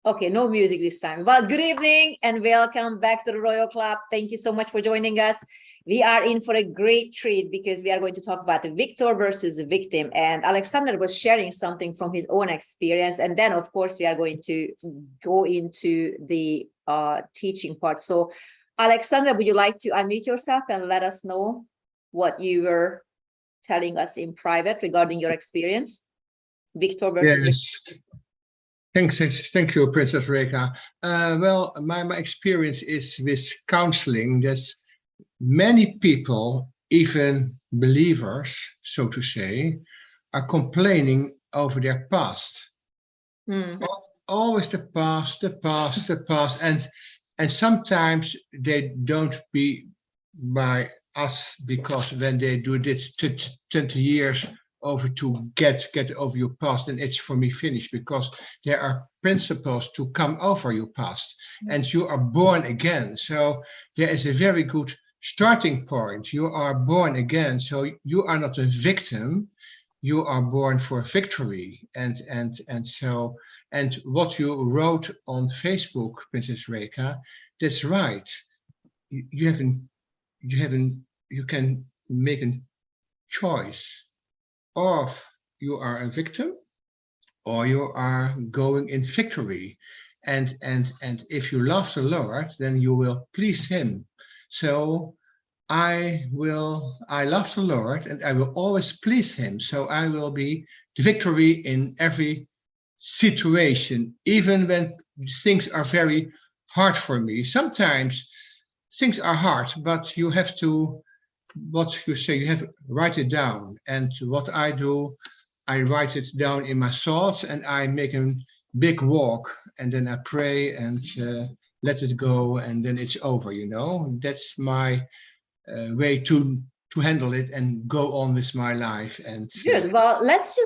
Okay, no music this time. Well, good evening and welcome back to the Royal Club. Thank you so much for joining us. We are in for a great treat because we are going to talk about the victor versus the victim. And Alexander was sharing something from his own experience. And then, of course, we are going to go into the teaching part. So, Alexander, would you like to unmute yourself and let us know what you were telling us in private regarding your experience? Victor versus victim. Thank you, Princess Reka. Well, my experience is with counseling. There's many people, even believers, so to say, are complaining over their past. Always the past, and sometimes they don't be by us because when they do this 20 years over to get over your past, and it's for me finished, because there are principles to come over your past, and you are born again. So there is a very good starting point. You are born again, so you are not a victim. You are born for victory, and what you wrote on Facebook, Princess Reka, that's right. You can make a choice. Of you are a victim, or you are going in victory, and if you love the Lord, then you will please Him. So I love the Lord, and I will always please Him. So I will be the victory in every situation, even when things are very hard for me. Sometimes things are hard, but you have to. What you say, you have to write it down. And what I do, I write it down in my thoughts, and I make a big walk, and then I pray and let it go, and then it's over. That's my way to handle it and go on with my life. And good. Well, let's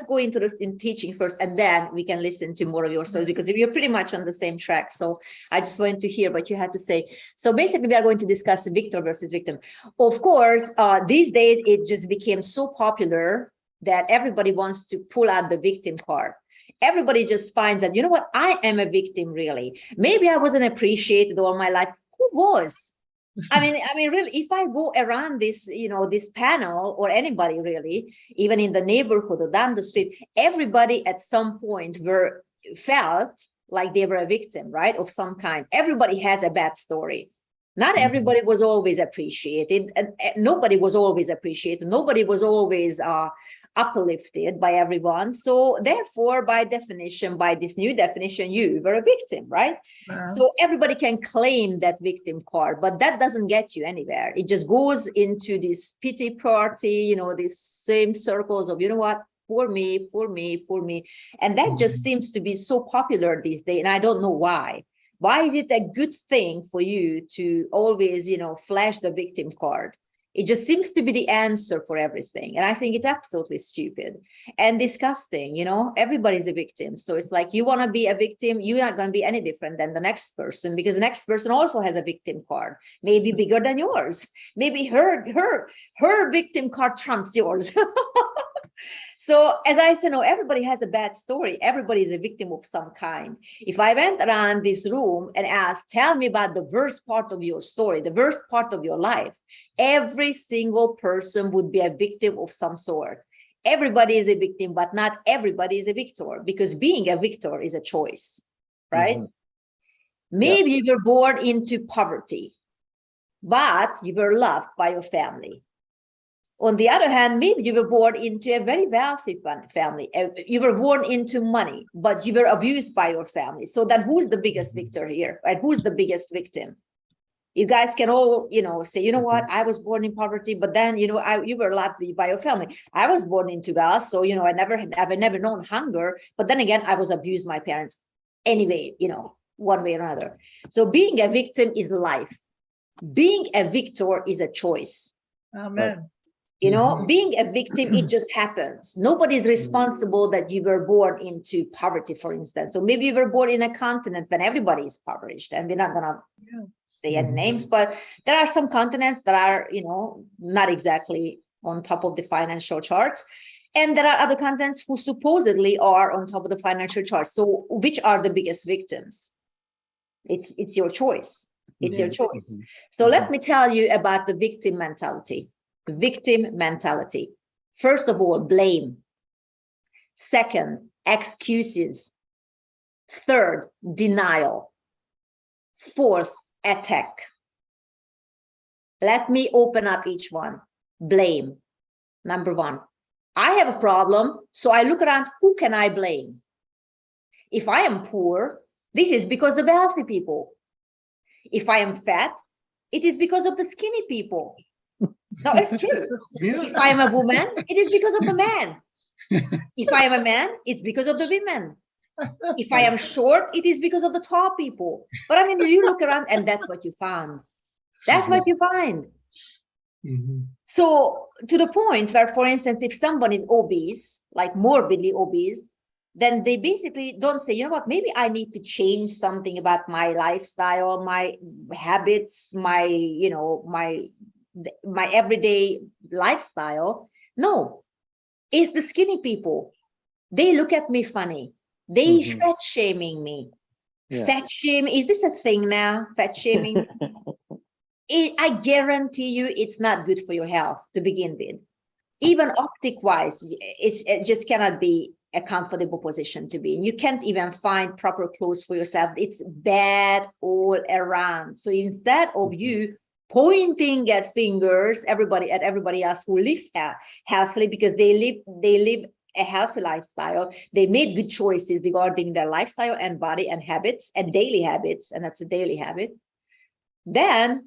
go into in teaching first, and then we can listen to more of your stories, because we're pretty much on the same track. So I just wanted to hear what you had to say. So basically, we are going to discuss victor versus victim. Of course, these days it just became so popular that everybody wants to pull out the victim card. Everybody just finds that, you know what, I am a victim, really. Maybe I wasn't appreciated all my life. Who was? I mean, really, if I go around this, this panel, or anybody really, even in the neighborhood or down the street, everybody at some point felt like they were a victim, right, of some kind. Everybody has a bad story. Not everybody was always appreciated, and nobody was always appreciated. Nobody was always uplifted by everyone. So therefore, by definition, by this new definition, you were a victim, right? Wow. So everybody can claim that victim card, but that doesn't get you anywhere. It just goes into this pity party, these same circles of, you know what, poor me, poor me, poor me. And that just seems to be so popular these days. And I don't know why. Why is it a good thing for you to always, flash the victim card? It just seems to be the answer for everything. And I think it's absolutely stupid and disgusting. Everybody's a victim. So it's like, you want to be a victim, you're not going to be any different than the next person, because the next person also has a victim card, maybe bigger than yours. Maybe her victim card trumps yours. So as I said, no, everybody has a bad story. Everybody is a victim of some kind. If I went around this room and asked, tell me about the worst part of your story, the worst part of your life, every single person would be a victim of some sort. Everybody is a victim, but not everybody is a victor, because being a victor is a choice, right? Maybe you were born into poverty, but you were loved by your family. On the other hand, maybe you were born into a very wealthy family. You were born into money, but you were abused by your family. So then who's the biggest victor here, right? Who's the biggest victim? You guys can all, say, you know what, I was born in poverty, but then, you were loved by your family. I was born into wealth. So, I've never known hunger. But then again, I was abused by my parents anyway, one way or another. So being a victim is life. Being a victor is a choice. Amen. Being a victim, it just happens. Nobody's responsible that you were born into poverty, for instance. So maybe you were born in a continent when everybody is impoverished, and we're not going to say any names, but there are some continents that are, not exactly on top of the financial charts. And there are other contents who supposedly are on top of the financial chart. So which are the biggest victims? It's your choice. It's your choice. So let me tell you about the victim mentality. Victim mentality. First of all, blame. Second, excuses. Third, denial. Fourth, attack. Let me open up each one. Blame. Number one, I have a problem, so I look around, who can I blame? If I am poor, this is because of wealthy people. If I am fat, it is because of the skinny people. No, it's true. If I am a woman, it is because of the man. If I am a man, it's because of the women. If I am short, it is because of the tall people. But I mean, you look around and that's what you found. That's what you find. So to the point where, for instance, if someone is obese, like morbidly obese, then they basically don't say, you know what, maybe I need to change something about my lifestyle, my habits, my, you know, my everyday lifestyle. No, it's the skinny people. They look at me funny. They fat shaming me. Fat shame, is this a thing now? Fat shaming? I guarantee you it's not good for your health to begin with. Even optic wise, it just cannot be a comfortable position to be in. You can't even find proper clothes for yourself. It's bad all around. So instead of you pointing at fingers, at everybody else who lives healthily, because they live a healthy lifestyle, they made good choices regarding their lifestyle and body and habits and daily habits, and that's a daily habit, then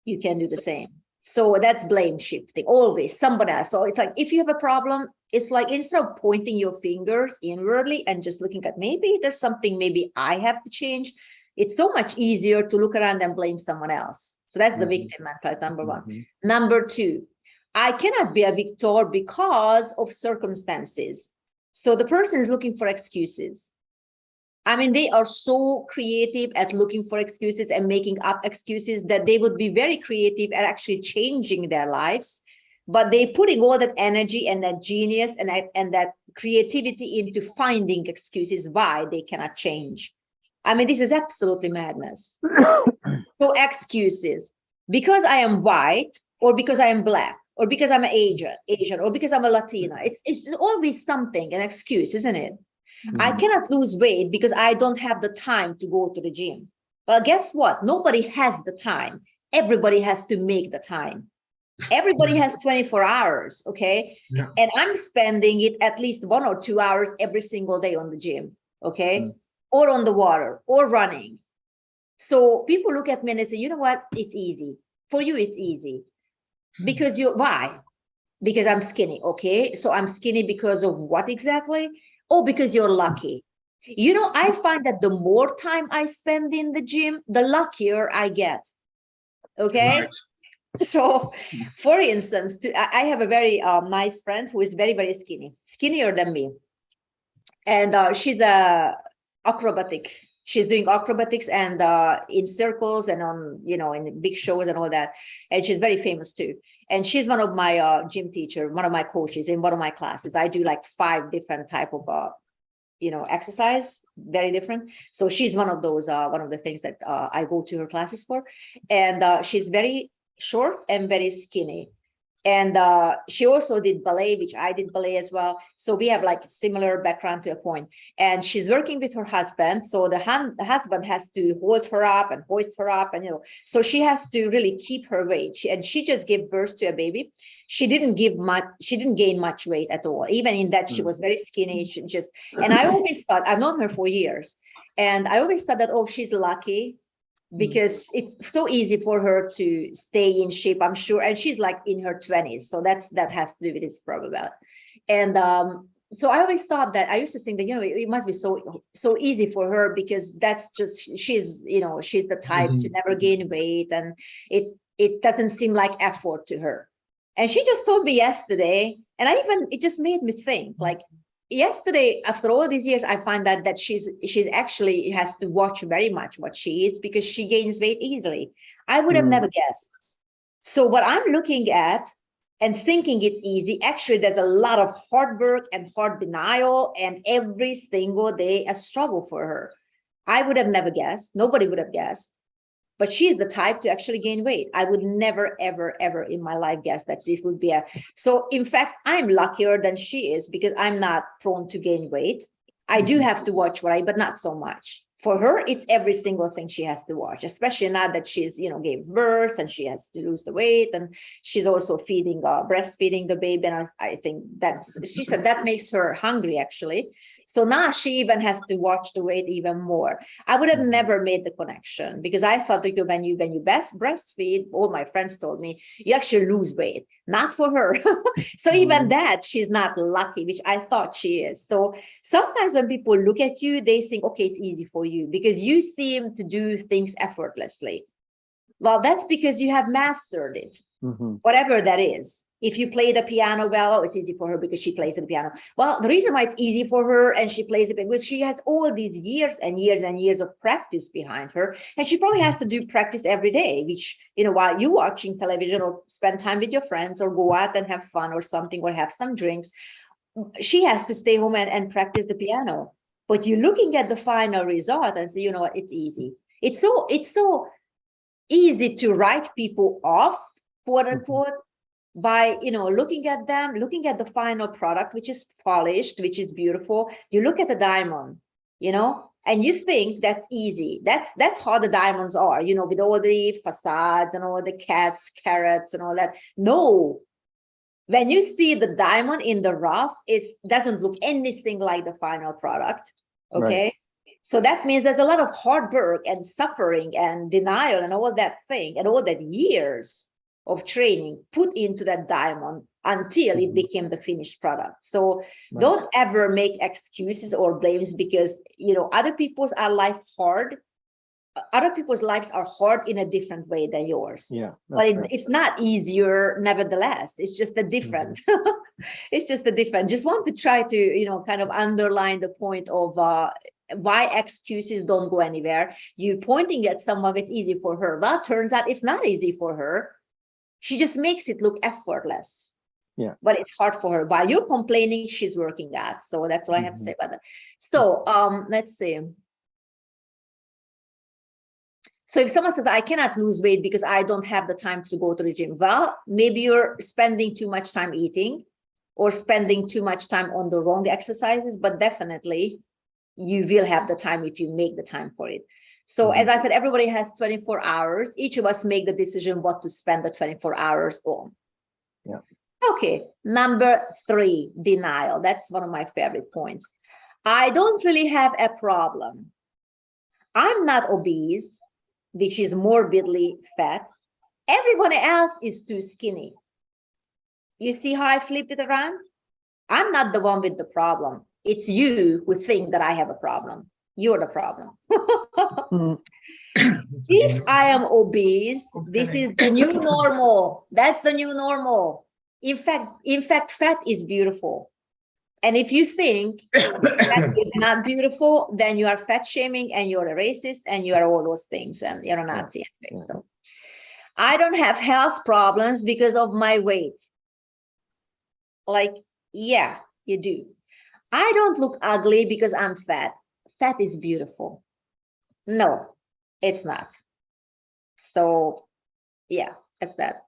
you can do the same. So that's blame shifting, always somebody else. So it's like, if you have a problem, it's like, instead of pointing your fingers inwardly and just looking at, maybe there's something maybe I have to change, it's so much easier to look around and blame someone else. So that's the victim mentality, number one. Number two, I cannot be a victor because of circumstances. So the person is looking for excuses. I mean, they are so creative at looking for excuses and making up excuses that they would be very creative at actually changing their lives. But they're putting all that energy and that genius and that creativity into finding excuses why they cannot change. I mean, this is absolutely madness. So excuses, because I am white, or because I am black, or because I'm an Asian, or because I'm a Latina. It's always something, an excuse, isn't it? I cannot lose weight because I don't have the time to go to the gym. Well, guess what? Nobody has the time. Everybody has to make the time. Everybody has 24 hours, okay? Yeah. And I'm spending it at least 1 or 2 hours every single day on the gym, okay? Or on the water, or running. So people look at me and they say, you know what? It's easy. For you, it's easy. Because why? Because I'm skinny, okay? So I'm skinny because of what exactly? Oh, because you're lucky. You know, I find that the more time I spend in the gym, the luckier I get. Okay. Right. So, for instance, I have a very nice friend who is very, very skinny, skinnier than me. And she's a acrobatic. She's doing acrobatics and in circles and on, you know, in big shows and all that. And she's very famous too. And she's one of my gym teacher, one of my coaches in one of my classes. I do like 5 different type of, you know, exercise, very different. So she's one of those, one of the things that I go to her classes for. And she's very short and very skinny. And she also did ballet, which I did ballet as well. So we have like similar background to a point. And she's working with her husband. So the husband has to hold her up and hoist her up. And, you know, so she has to really keep her weight. And she just gave birth to a baby. She didn't gain much weight at all. Even in that, she was very skinny. She just, and I always thought, I've known her for years. And I always thought that, oh, she's lucky, because it's so easy for her to stay in shape, I'm sure. And she's like in her 20s. So that has to do with this probably. And so I always thought that, I used to think that, you know, it must be so easy for her, because that's just, she's, you know, she's the type to never gain weight, and it doesn't seem like effort to her. And she just told me yesterday, and it just made me think, like, yesterday, after all these years, I find that she's actually has to watch very much what she eats, because she gains weight easily. I would have never guessed. So what I'm looking at and thinking it's easy. Actually, there's a lot of hard work and hard denial, and every single day a struggle for her. I would have never guessed. Nobody would have guessed. But she's the type to actually gain weight. I would never, ever, ever in my life guess that this would be a. So in fact, I'm luckier than she is because I'm not prone to gain weight. I do have to watch what I, but not so much. For her, it's every single thing she has to watch, especially now that she's, gave birth and she has to lose the weight, and she's also feeding, breastfeeding the baby. And I think she said that makes her hungry actually. So now she even has to watch the weight even more. I would have never made the connection because I thought that when you best breastfeed, all my friends told me, you actually lose weight, not for her. So even that, she's not lucky, which I thought she is. So sometimes when people look at you, they think, okay, it's easy for you because you seem to do things effortlessly. Well, that's because you have mastered it, whatever that is. If you play the piano well, oh, it's easy for her because she plays the piano. Well, the reason why it's easy for her and she plays it because she has all these years and years and years of practice behind her. And she probably has to do practice every day, which, while you're watching television or spend time with your friends or go out and have fun or something or have some drinks, she has to stay home and practice the piano. But you're looking at the final result and say, you know what, it's easy. It's so easy to write people off, quote unquote, by looking at them, looking at the final product, which is polished, which is beautiful. You look at the diamond, and you think that's easy. That's how the diamonds are, with all the facades and all the cats, carrots and all that. No, when you see the diamond in the rough, it doesn't look anything like the final product. Okay. Right. So that means there's a lot of hard work and suffering and denial and all that thing and all that years of training put into that diamond until it became the finished product. So don't ever make excuses or blames because other people's lives are hard in a different way than yours. Yeah, but it's not easier nevertheless. It's just a different. It's just a different. Just want to try to kind of underline the point of why excuses don't go anywhere. You pointing at someone, it's easy for her. Well, it turns out it's not easy for her. She just makes it look effortless. Yeah. But it's hard for her. While you're complaining, she's working at. So that's all I have to say about that. So let's see. So if someone says, I cannot lose weight because I don't have the time to go to the gym. Well, maybe you're spending too much time eating or spending too much time on the wrong exercises, but definitely you will have the time if you make the time for it. So as I said, everybody has 24 hours. Each of us make the decision what to spend the 24 hours on. Yeah. Okay, number 3, denial. That's one of my favorite points. I don't really have a problem. I'm not obese, which is morbidly fat. Everyone else is too skinny. You see how I flipped it around? I'm not the one with the problem. It's you who think that I have a problem. You're the problem. If I am obese, this is the new normal. That's the new normal. In fact, fat is beautiful. And if you think that is not beautiful, then you are fat shaming and you're a racist and you are all those things and you're a Nazi. Yeah. So I don't have health problems because of my weight. Like, yeah, you do. I don't look ugly because I'm fat. Fat is beautiful. No, it's not. So yeah, that's that.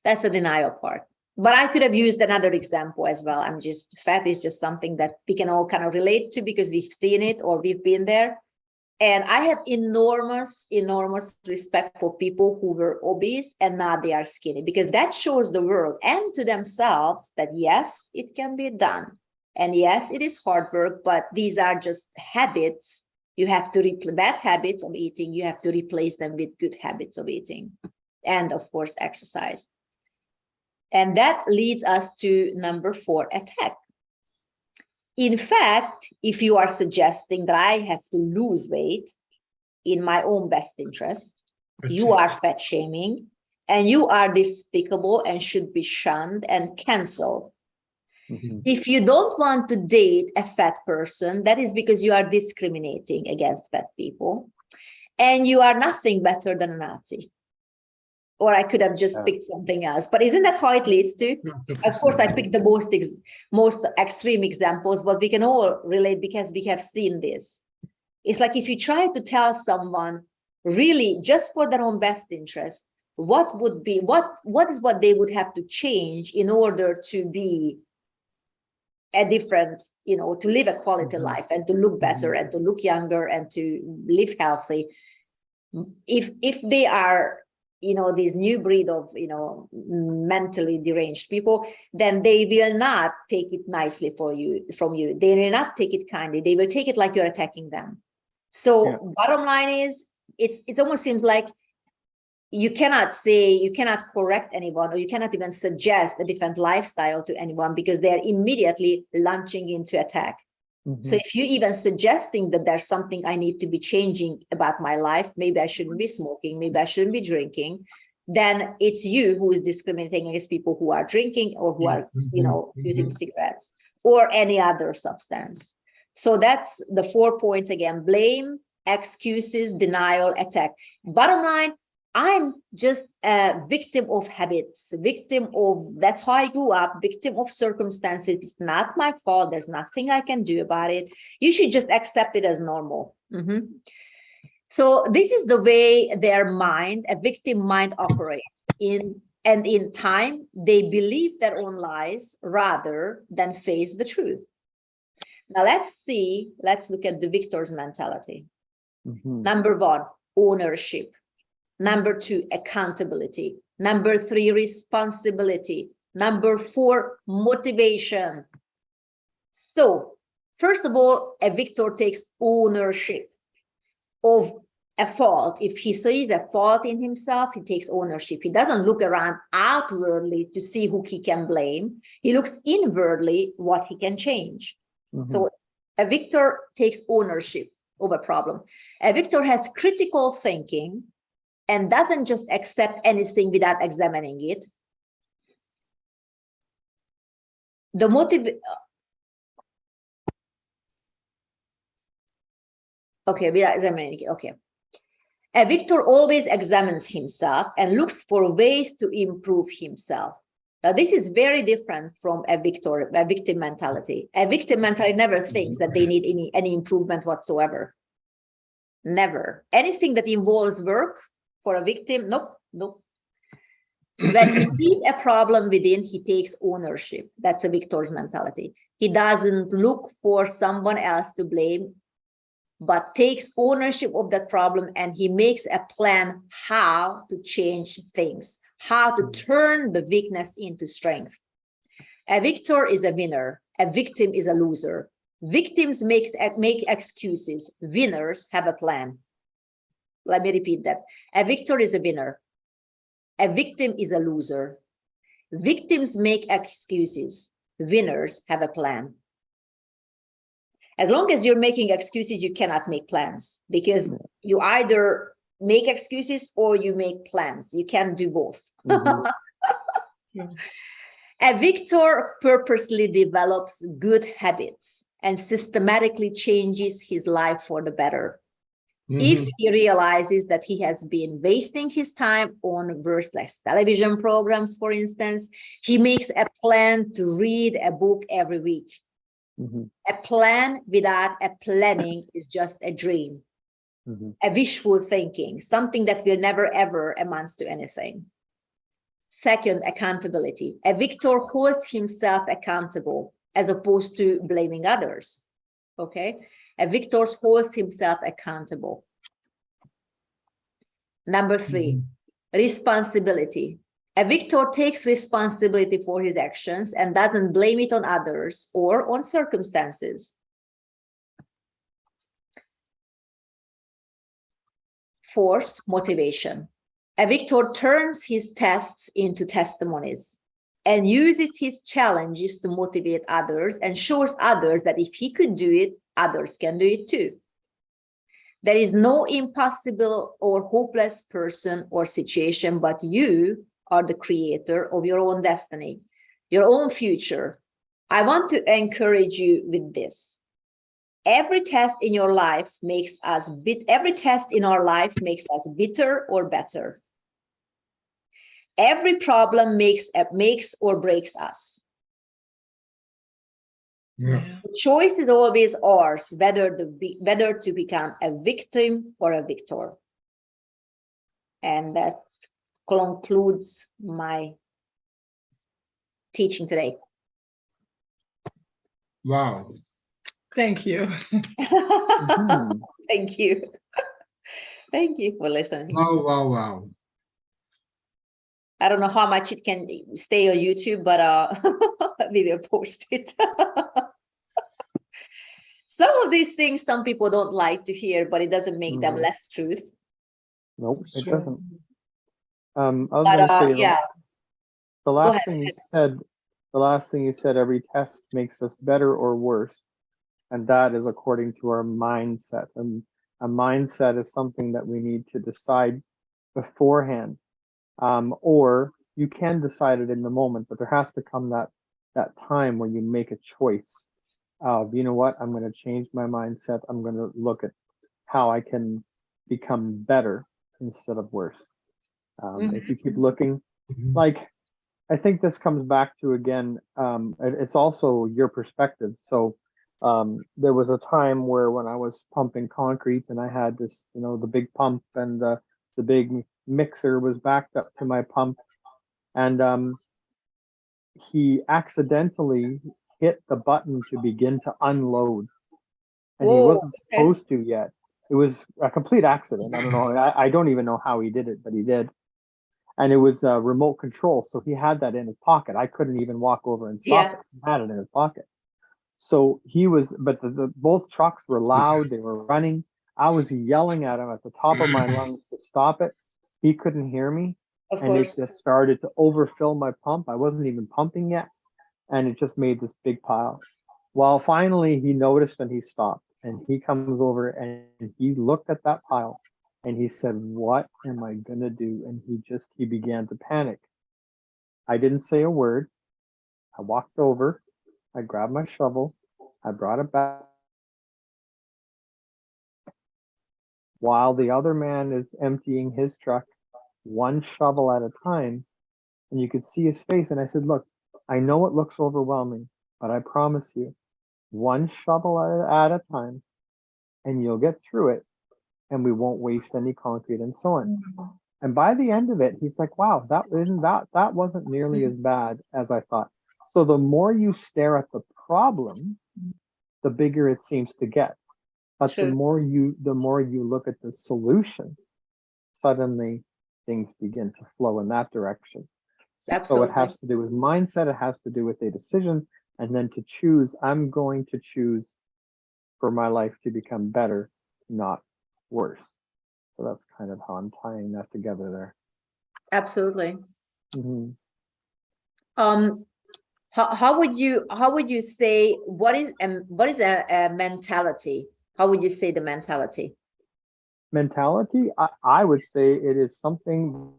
That's the denial part. But I could have used another example as well. Fat is just something that we can all kind of relate to because we've seen it or we've been there. And I have enormous, enormous respect for people who were obese and now they are skinny, because that shows the world and to themselves that yes, it can be done. And yes, it is hard work, but these are just habits. You have to replace bad habits of eating. You have to replace them with good habits of eating. And of course, exercise. And that leads us to number 4, attack. In fact, if you are suggesting that I have to lose weight in my own best interest, you are fat shaming and you are despicable and should be shunned and canceled. If you don't want to date a fat person, that is because you are discriminating against fat people and you are nothing better than a Nazi. or I could have just picked something else. But isn't that how it leads to? Of course, I picked the most extreme examples, but we can all relate because we have seen this. It's like if you try to tell someone really just for their own best interest, what is what they would have to change in order to be a different, to live a quality life and to look better and to look younger and to live healthy. If they are, this new breed of, mentally deranged people, then they will not take it nicely from you. They will not take it kindly. They will take it like you're attacking them. So bottom line is, it almost seems like you cannot correct anyone, or you cannot even suggest a different lifestyle to anyone because they're immediately launching into attack. So if you even suggesting that there's something I need to be changing about my life, maybe I shouldn't be smoking, maybe I shouldn't be drinking, then it's you who is discriminating against people who are drinking or who are, using cigarettes or any other substance. So that's the 4 points again: blame, excuses, denial, attack. Bottom line, I'm just a victim of habits, that's how I grew up, victim of circumstances. It's not my fault. There's nothing I can do about it. You should just accept it as normal. So this is the way their mind, a victim mind, operates. In time, they believe their own lies rather than face the truth. Now let's look at the victor's mentality. Number 1, ownership. Number 2, accountability. Number 3, responsibility. Number 4, motivation. So, first of all, a victor takes ownership of a fault. If he sees a fault in himself, he takes ownership. He doesn't look around outwardly to see who he can blame. He looks inwardly what he can change. So, a victor takes ownership of a problem. A victor has critical thinking and doesn't just accept anything without examining it. Without examining it, okay. A victor always examines himself and looks for ways to improve himself. Now, this is very different from a victim mentality. A victim mentality never thinks that they need any improvement whatsoever. Never. Anything that involves work for a victim, nope. When he sees a problem within, he takes ownership. That's a victor's mentality. He doesn't look for someone else to blame, but takes ownership of that problem, and he makes a plan how to change things, how to turn the weakness into strength. A victor is a winner. A victim is a loser. Victims make excuses. Winners have a plan. Let me repeat that. A victor is a winner. A victim is a loser. Victims make excuses. Winners have a plan. As long as you're making excuses, you cannot make plans, because you either make excuses or you make plans. You can't do both. A victor purposely develops good habits and systematically changes his life for the better. If he realizes that he has been wasting his time on worthless television programs, for instance, he makes a plan to read a book every week. A plan without a planning is just a dream, a wishful thinking, something that will never ever amount to anything. Second, accountability. A victor holds himself accountable as opposed to blaming others. Okay, a victor holds himself accountable. Number 3, responsibility. A victor takes responsibility for his actions and doesn't blame it on others or on circumstances. Fourth, motivation. A victor turns his tests into testimonies and uses his challenges to motivate others and shows others that if he could do it, others can do it too. There is no impossible or hopeless person or situation, but you are the creator of your own destiny, your own future. I want to encourage you with this. Every test in your life makes us bitter or better. Every problem makes or breaks us. Yeah. The choice is always ours, whether to become a victim or a victor. And that concludes my teaching today. Wow. Thank you. Thank you. Thank you for listening. Wow, wow, wow. I don't know how much it can stay on YouTube, but we will post it. Some of these things some people don't like to hear, but it doesn't make them less truth. Nope, That's it true. doesn't. I was But going to say, yeah, the Go last ahead, thing you Ed. said, every test makes us better or worse. And that is according to our mindset. And a mindset is something that we need to decide beforehand. Or you can decide it in the moment, but there has to come that time where you make a choice of, you know what, I'm going to change my mindset. I'm going to look at how I can become better instead of worse. If you keep looking, Mhm. like, I think this comes back to, again, it's also your perspective. So there was a time where when I was pumping concrete and I had this, the big pump and the big mixer was backed up to my pump, and he accidentally hit the button to begin to unload, and he Whoa, wasn't okay. supposed to yet. It was a complete accident. I don't know. I don't even know how he did it, but he did. And it was remote control, so he had that in his pocket. I couldn't even walk over and stop Yeah. it. He had it in his pocket. So he was, but the both trucks were loud. They were running. I was yelling at him at the top of my lungs to stop it. He couldn't hear me, Of and it course. just started to overfill my pump. I wasn't even pumping yet, and it just made this big pile. Well, finally he noticed and he stopped, and he comes over and he looked at that pile, and he said, "What am I gonna do?" And he began to panic. I didn't say a word. I walked over, I grabbed my shovel, I brought it back, while the other man is emptying his truck one shovel at a time, and you could see his face. And I said, "Look, I know it looks overwhelming, but I promise you, one shovel at a time, and you'll get through it, and we won't waste any concrete," and so on. And by the end of it, he's like, "Wow, that wasn't nearly as bad as I thought." So the more you stare at the problem, the bigger it seems to get. But the True. more you look at the solution, suddenly things begin to flow in that direction. So it Absolutely. has to do with mindset, it has to do with a decision, and then to choose, I'm going to choose for my life to become better, not worse. So that's kind of how I'm tying that together there. Absolutely. Mhm. How would you say what is a mentality? How would you say the mentality? Mentality, I would say it is something,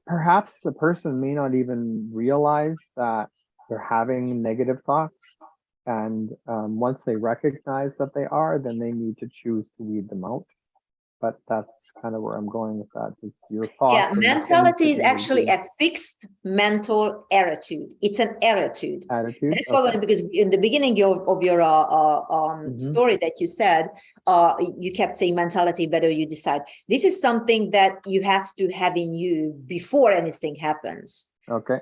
perhaps a person may not even realize that they're having negative thoughts. And once they recognize that they are, then they need to choose to weed them out. But that's kind of where I'm going with that. Is your thoughts. Yeah, and the things mentality that is you actually do. a fixed mental attitude. It's an attitude. Attitude. That's why, because in the beginning of your story that you said, you kept saying mentality, better you decide. This is something that you have to have in you before anything happens. Okay.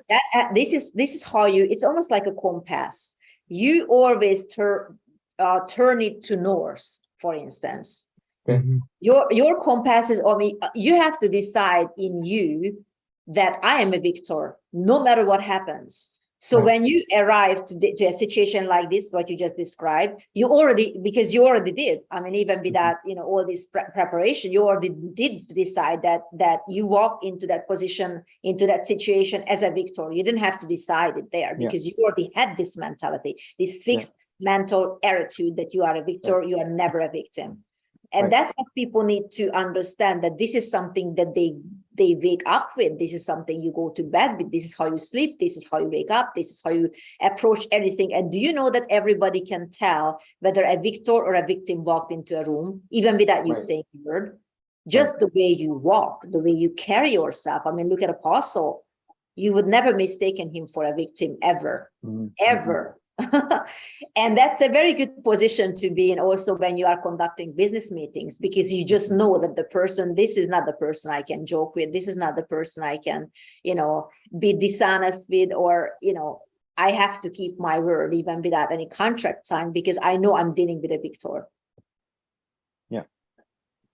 This is how you. It's almost like a compass. You always turn it to north, for instance. Okay. Your compass is, you have to decide in you that I am a victor, no matter what happens. So when you arrive to a situation like this, what you just described, because you already did. I mean, even without all this preparation, you already did decide that you walk into that position, into that situation as a victor. You didn't have to decide it there because you already had this mentality, this fixed mental attitude that you are a victor, you are never a victim. And that's what people need to understand, that this is something that they they wake up with. This is something you go to bed with. This is how you sleep. This is how you wake up. This is how you approach anything. And do you know that everybody can tell whether a victor or a victim walked into a room, even without you saying a word? Just the way you walk, the way you carry yourself. I mean, look at Apostle. You would never mistaken him for a victim ever, ever. And that's a very good position to be in also when you are conducting business meetings, because you just know that the person, this is not the person I can joke with. This is not the person I can, be dishonest with, or, I have to keep my word even without any contract signed, because I know I'm dealing with a victor.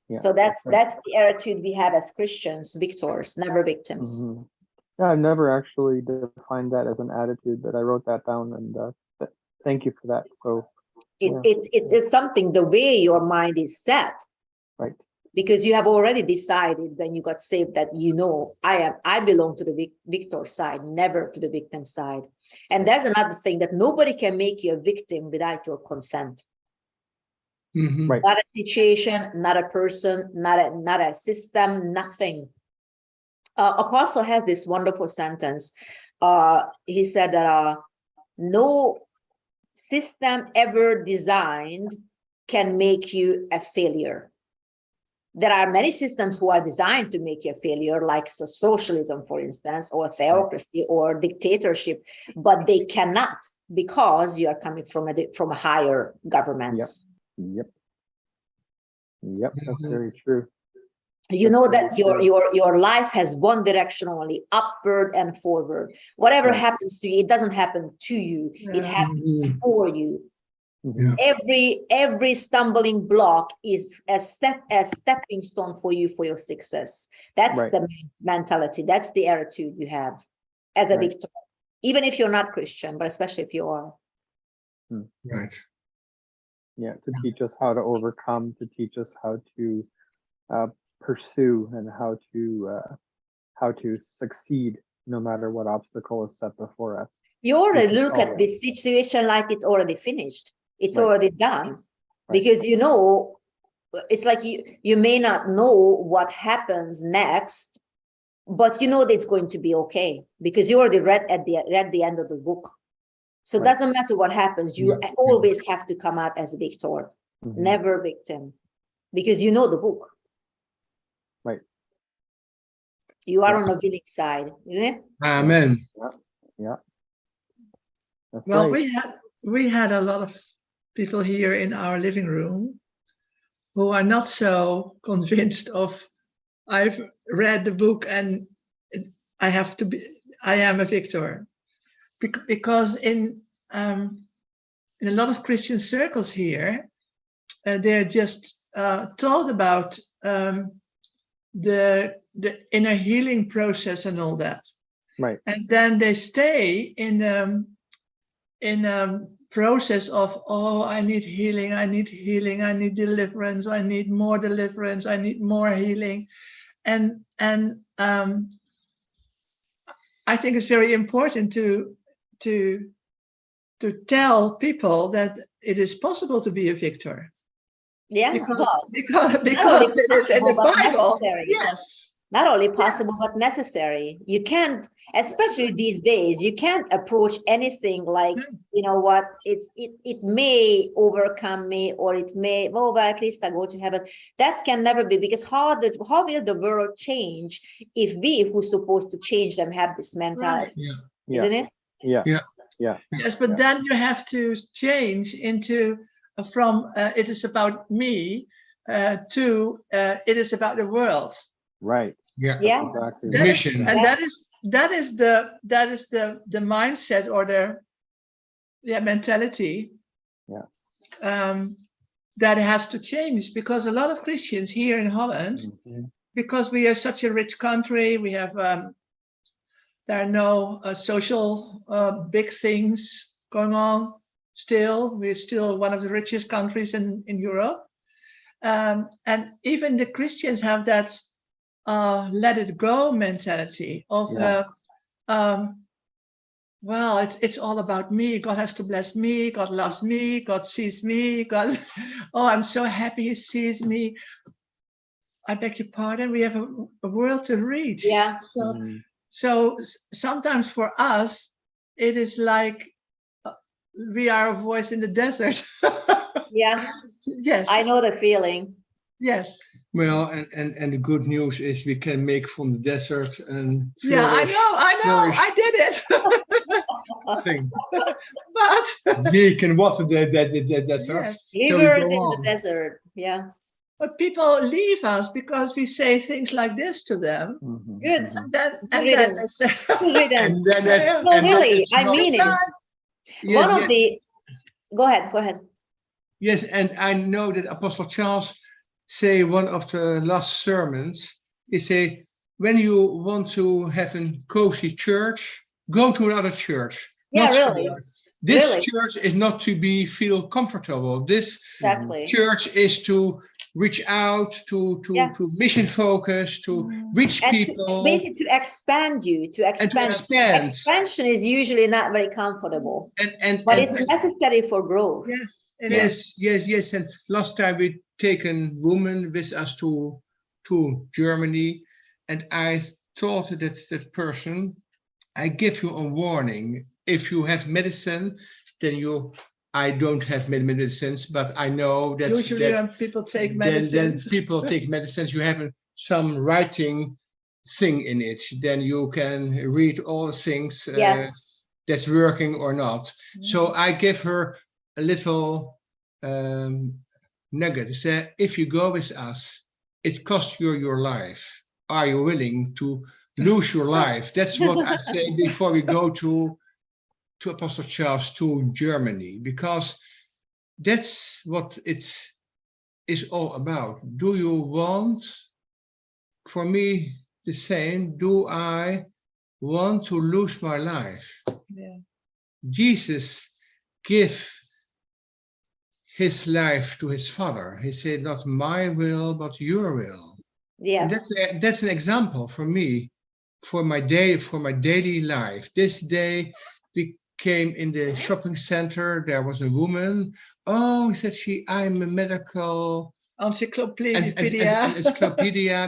Yeah, so that's the attitude we have as Christians, victors, never victims. Yeah, I've never actually defined that as an attitude, but I wrote that down, and thank you for that. So it's something, the way your mind is set, right? Because you have already decided when you got saved that I belong to the victor side, never to the victim side. And there's another thing, that nobody can make you a victim without your consent. Right. Not a situation, not a person, not a system, nothing. Apostle has this wonderful sentence. He said that no system ever designed can make you a failure. There are many systems who are designed to make you a failure, like socialism, for instance, or theocracy or dictatorship, but they cannot, because you are coming from a higher governments. Yep. That's very true. You know that your life has one direction only, upward and forward. Whatever happens to you, it doesn't happen to you, it happens for you. Every stumbling block is a stepping stone for you, for your success. That's the mentality, that's the attitude you have as a victor, even if you're not Christian, but especially if you are. Right. Yeah, to teach us how to overcome, to teach us how to pursue, and how to succeed no matter what obstacle is set before us. You already look at this situation like it's already finished, it's already done, because it's like you may not know what happens next, but you know that it's going to be okay, because you already read the end of the book. So it doesn't matter what happens, you always have to come out as a victor, never victim, because you know the book. Right. You are on the winning side, isn't it? Amen. Yeah. That's well, right. we had a lot of people here in our living room who are not so convinced of, I've read the book and I am a victor. Because in a lot of Christian circles here, they're just taught about the inner healing process and all that. Right. And then they stay in a process of, I need healing, I need deliverance, I need more deliverance, I need more healing. And I think it's very important to tell people that it is possible to be a victor. Yeah, because it is in the Bible. Yes. Not only possible, but necessary. You can't, especially these days, you can't approach anything like, it may overcome me, or it may, well, at least I go to heaven. That can never be, because how will the world change if we, who's supposed to change them, have this mentality? Isn't it? Yeah. Yes, but then you have to change into from it is about me to it is about the world. Right. Yeah. Exactly. Mission. And that is the mindset, or the mentality. That has to change, because a lot of Christians here in Holland, because we are such a rich country, we have there are no social big things going on. Still, we're still one of the richest countries in Europe, and even the Christians have that let it go mentality of well, it's all about me. God has to bless me. God loves me. God sees me. God, I'm so happy He sees me. I beg your pardon, we have a world to reach. Yeah. So sometimes for us, it is like we are a voice in the desert. Yeah, Yes. I know the feeling. Yes. Well, and the good news is we can make from the desert and Yeah, I know, I did it. thing. But We can water the desert. yes, So we Rivers go in on. the desert. Yeah, but people leave us because we say things like this to them, good. and then riddance. they say, Good riddance. And then that's, No, and then really, it's I not- mean it. Yes, One of yes, the, go ahead. yes, and I know that Apostle Charles say one of the last sermons, he say, when you want to have a cozy church, go to another church. Yeah, not really. here. This Really. church is not to be feel comfortable. This Exactly. church is to reach out, to Yeah. mission focus, to reach And people. basically to expand you, to expand. expand. Expansion is usually not very comfortable, but And it's necessary for growth. yes, it is. yes. And last time we taken woman with us to Germany, and I thought that person, I give you a warning. If you have medicine, then I don't have many medicines, but I know that Usually when people take medicines, then people take medicines. You have some writing thing in it. Then you can read all the things Yes. that's working or not. So I give her a little nugget. Say, if you go with us, it costs you your life. Are you willing to lose your life? That's what I say before we go to Apostle Charles to Germany, because that's what it is all about. Do you want, for me, the same, do I want to lose my life? yeah. Jesus gave his life to his Father. He said, not my will, but your will. Yes. And that's an example for me, for my daily life. This day we came in the shopping center. There was a woman. Oh, said she, I'm a medical encyclopedia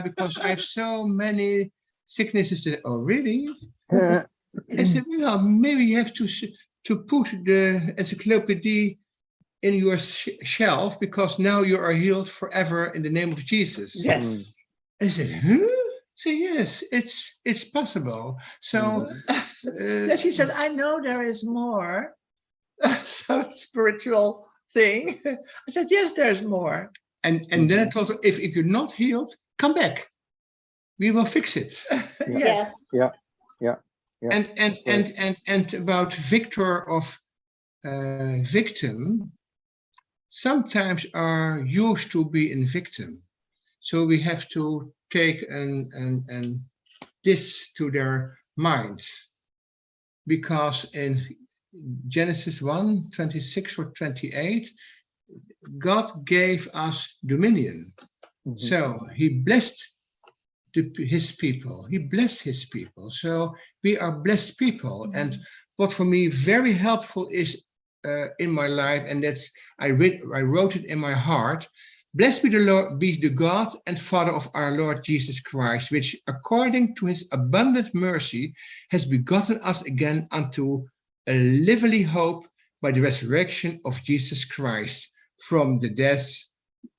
because I have so many sicknesses. Oh, really? I said, well, maybe you have to put the encyclopedia in your shelf, because now you are healed forever in the name of Jesus. Yes. I said, huh? So yes, it's possible. So Yes, he said, I know there is more. Some spiritual thing. I said, yes, there's more. and then I told her, if you're not healed, come back. We will fix it. Yes. Yeah. And about victor of victim, sometimes are used to be in victim. So we have to take this to their minds, because in Genesis 1:26 or 28, God gave us dominion. So he blessed his people. He blessed his people. So we are blessed people. And what for me very helpful is in my life, and that's I wrote it in my heart. Blessed be the Lord, be the God and Father of our Lord Jesus Christ, which according to his abundant mercy has begotten us again unto a lively hope by the resurrection of Jesus Christ from the dead,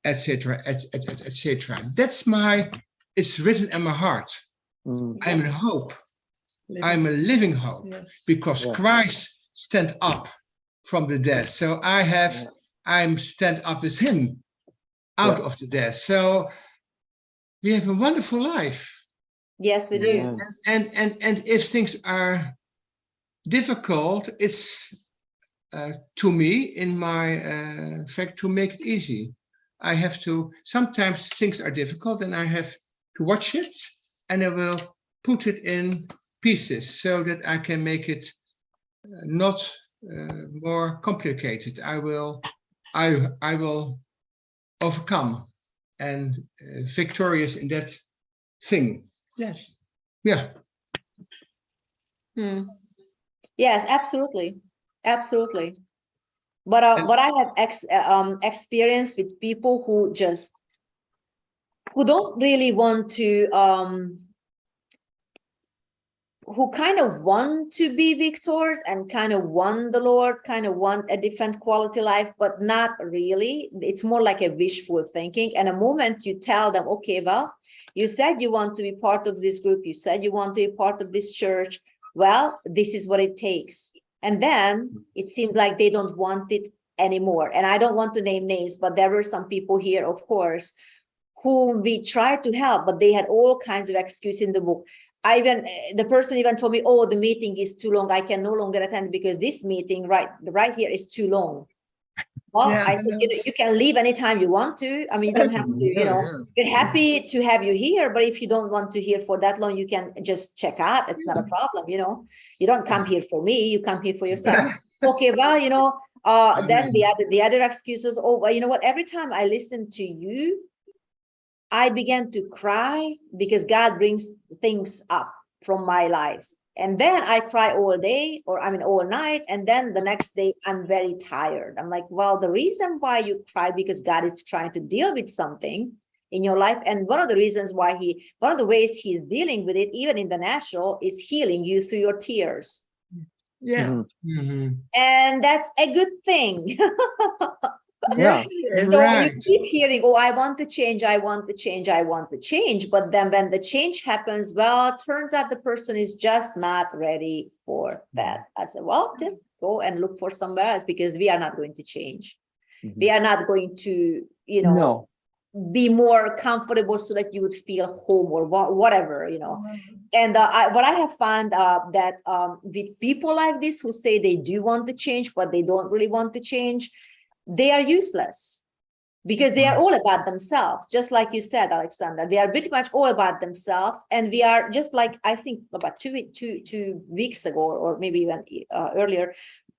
etc., etc. That's it's written in my heart. I'm in hope. I'm a living hope, because Christ stand up from the dead. So I'm stand up with him out of the dead. So we have a wonderful life. Yes, we do. And if things are difficult, it's to me, in my fact, to make it easy. I have to, sometimes things are difficult and I have to watch it, and I will put it in pieces so that I can make it not more complicated. I will overcome and victorious in that thing. Yes. Yeah. Yes, absolutely. Absolutely. But what I have experienced with people who just who don't really want to, who kind of want to be victors and kind of want the Lord, kind of want a different quality life, but not really. It's more like a wishful thinking. And the moment you tell them, okay, well, you said you want to be part of this group, you said you want to be part of this church, well, this is what it takes. And then it seems like they don't want it anymore. And I don't want to name names, but there were some people here, of course, whom we tried to help, but they had all kinds of excuses in the book. The person even told me, oh, the meeting is too long, I can no longer attend because this meeting right here is too long. Well, Yeah, I said, you can leave anytime you want to. I mean, you don't have to, we're happy to have you here, but if you don't want to hear for that long, you can just check out. It's not a problem, You don't come here for me, you come here for yourself. Okay, well, then the other excuses, oh, well, you know what, every time I listen to you, I began to cry because God brings things up from my life. And then I cry all day, or all night. And then the next day I'm very tired. I'm like, well, the reason why you cry, because God is trying to deal with something in your life. And one of the reasons why one of the ways he's dealing with it, even in the natural, is healing you through your tears. Yeah. And that's a good thing. Yes, So Right. you keep hearing, oh, I want to change, I want to change, I want to change. But then when the change happens, well, it turns out the person is just not ready for that. I said, well, then go and look for somewhere else, because we are not going to change. We are not going to, No. be more comfortable so that you would feel home or whatever, And what I have found that with people like this who say they do want to change, but they don't really want to change, they are useless, because they are all about themselves. Just like you said, Alexander, they are pretty much all about themselves. And we are just like, I think about two weeks ago, or maybe even earlier,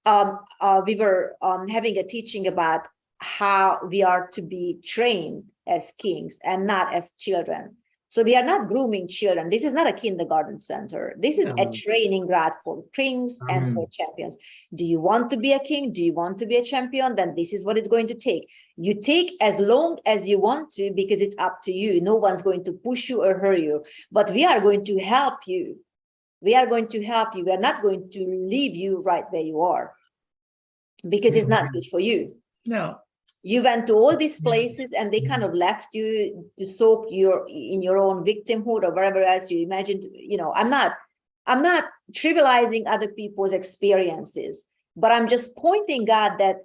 we were having a teaching about how we are to be trained as kings and not as children. So we are not grooming children. This is not a kindergarten center. This is a training ground for kings and for champions. Do you want to be a king? Do you want to be a champion? Then this is what it's going to take. You take as long as you want to, because it's up to you. No one's going to push you or hurt you, but we are going to help you. We are going to help you. We are not going to leave you right where you are, because it's not good for you. No. You went to all these places and they kind of left you to soak in your own victimhood or whatever else you imagined. I'm not trivializing other people's experiences, but I'm just pointing out that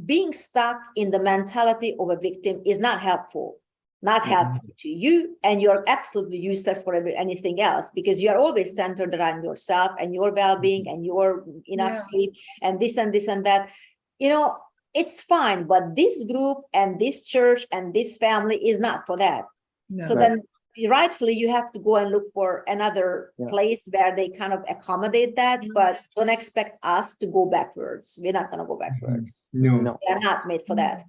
being stuck in the mentality of a victim is not helpful. Not helpful to you, and you're absolutely useless for anything else, because you are always centered around yourself and your well-being and your enough sleep and this and this and that. It's fine, but this group and this church and this family is not for that. No. So then rightfully you have to go and look for another place where they kind of accommodate that, but don't expect us to go backwards. We're not going to go backwards. No. They're not made for that.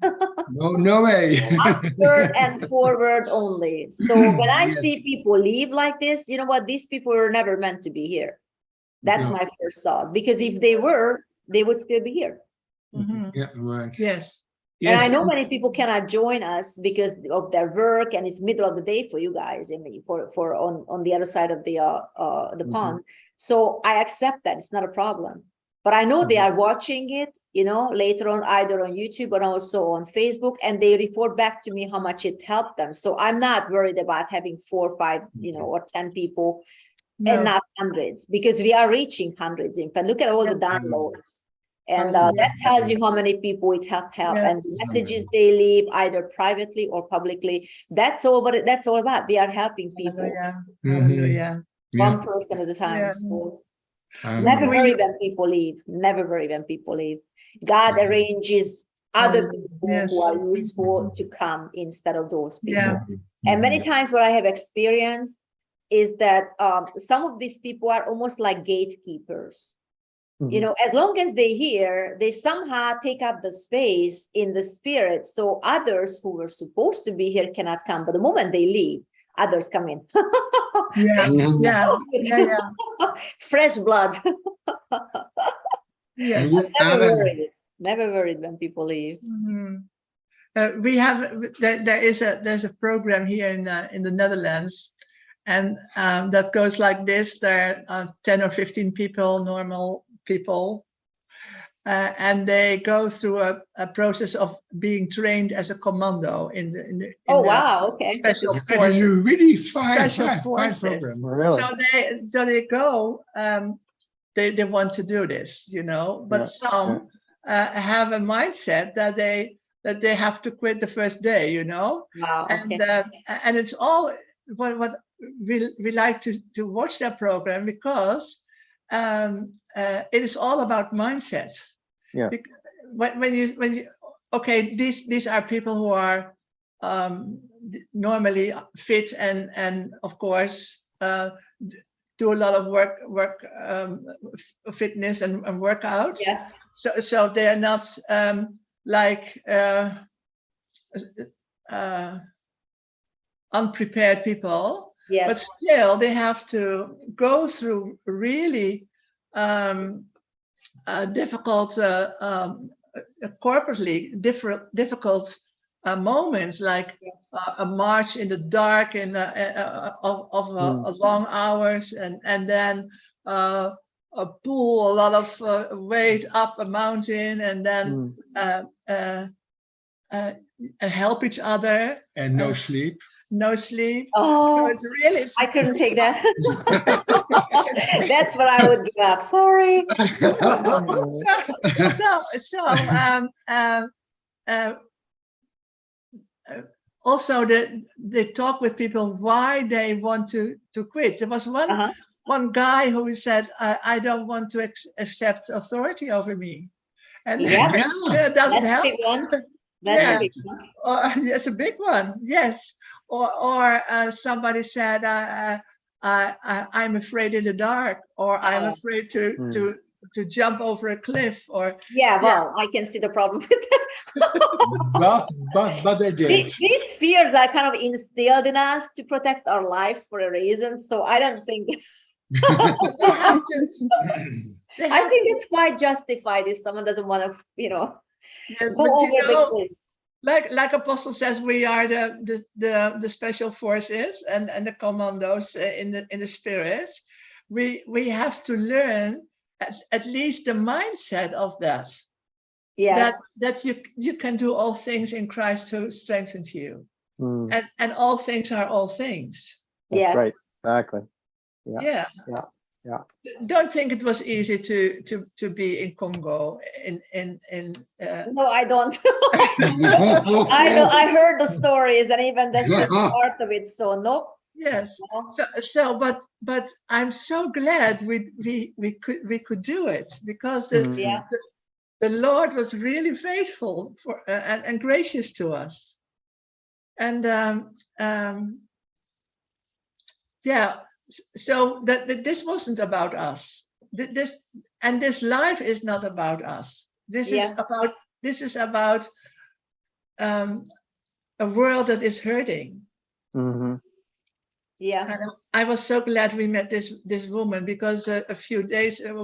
No way. Upward and forward only. So when I see people leave like this, you know what? These people were never meant to be here. That's my first thought, because if they were, they would still be here. Yeah, right. Yes. And I know many people cannot join us because of their work, and it's middle of the day for you guys, I mean, for on the other side of the pond. So I accept that, it's not a problem. But I know they are watching it, later on, either on YouTube but also on Facebook, and they report back to me how much it helped them. So I'm not worried about having 4 or 5, or 10 people and not hundreds, because we are reaching hundreds. In fact, look at all the downloads. And that tells you how many people it help, and the messages they leave either privately or publicly. That's all about. We are helping people. One person at a time. So never worry when people leave. Never worry when people leave. God arranges other people who are useful to come instead of those people. And many times what I have experienced is that some of these people are almost like gatekeepers. As long as they hear, they somehow take up the space in the spirit. So others who were supposed to be here cannot come. But the moment they leave, others come in. Fresh blood. Yes. Never worried when people leave. We have there's a program here in the Netherlands, and that goes like this. There are 10 or 15 people, normal people, and they go through a process of being trained as a commando in the Oh, wow, okay. special That is forces. a really fine Special forces. program. Really? So they go. They want to do this, but Yeah, some have a mindset that they have to quit the first day, Wow, and okay. and it's all what we like to watch that program, because it is all about mindset. Yeah. When you okay, these are people who are normally fit and of course do a lot of work fitness and workouts. Yeah. So they are not like unprepared people, but Yes. still they have to go through really difficult corporately difficult moments, like Yes. a march in the dark and of long hours, and then pull a lot of weight up a mountain, and then help each other. And no sleep. No sleep. Oh, So it's really I couldn't take that. That's what I would give up. Sorry. Also they talk with people why they want to quit. There was one guy who said, I don't want to accept authority over me, and Yeah. it doesn't That's a help. big one. That's a big one. It's a big one, yes. Or somebody said, I'm afraid in the dark, or I'm afraid to jump over a cliff, or Yeah, well, I can see the problem with that. but they did. These fears are kind of instilled in us to protect our lives for a reason. So I don't think they have to. I think it's quite justified if someone doesn't want to, Yes, go but over the cliff. like Apostle says, we are the special forces and the commandos in the spirit. We have to learn at least the mindset of that. Yes. That you can do all things in Christ who strengthens you, Mm. and all things are all things. That's Yes. right. Exactly. Yeah. Don't think it was easy to be in Congo No, I don't. I heard the stories, and even that's just part of it. So no. Yes. No. But I'm so glad we could do it, because Yeah. the Lord was really faithful for and gracious to us. And yeah, so that this wasn't about us. This life is not about us. This is about a world that is hurting. Mm-hmm. Yeah. And I was so glad we met this woman, because a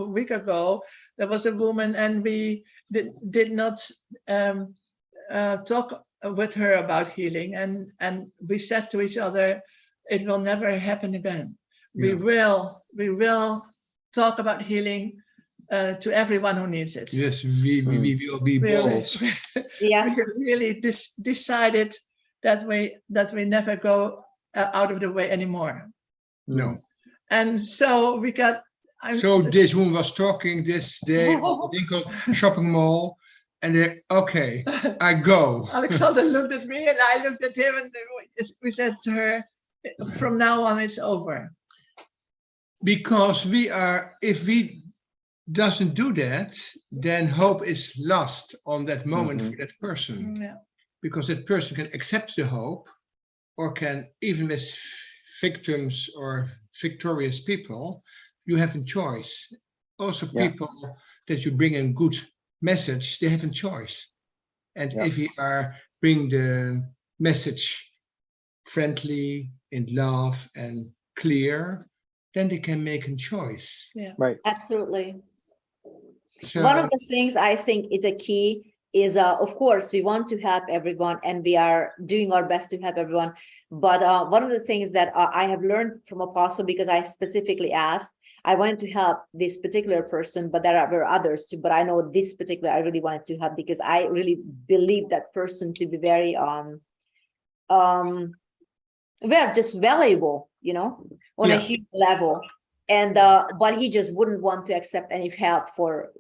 week ago, there was a woman, and we did not talk with her about healing, and we said to each other, it will never happen again. Yeah. We will talk about healing to everyone who needs it. Yes, we will be bold. Yeah. We really decided that we never go out of the way anymore. No. And so we got. So this woman was talking this day at the Winkel shopping mall, and okay, I go. Alexander looked at me, and I looked at him, and we said to her, from now on, it's over. Because if we doesn't do that, then hope is lost on that moment for that person. Yeah. Because that person can accept the hope, or can, even with victims or victorious people, you have a choice. Also, people that you bring in good message, they have a choice. And if you are bring the message friendly, in love and clear, then they can make a choice. Yeah. Right. Absolutely. So, One of the things I think is a key is, of course, we want to help everyone and we are doing our best to help everyone. But one of the things that I have learned from Apostle, because I specifically asked, I wanted to help this particular person, but were others too. But I know this particular, I really wanted to help because I really believe that person to be very, very just valuable, you know, on a huge level. And but he just wouldn't want to accept any help for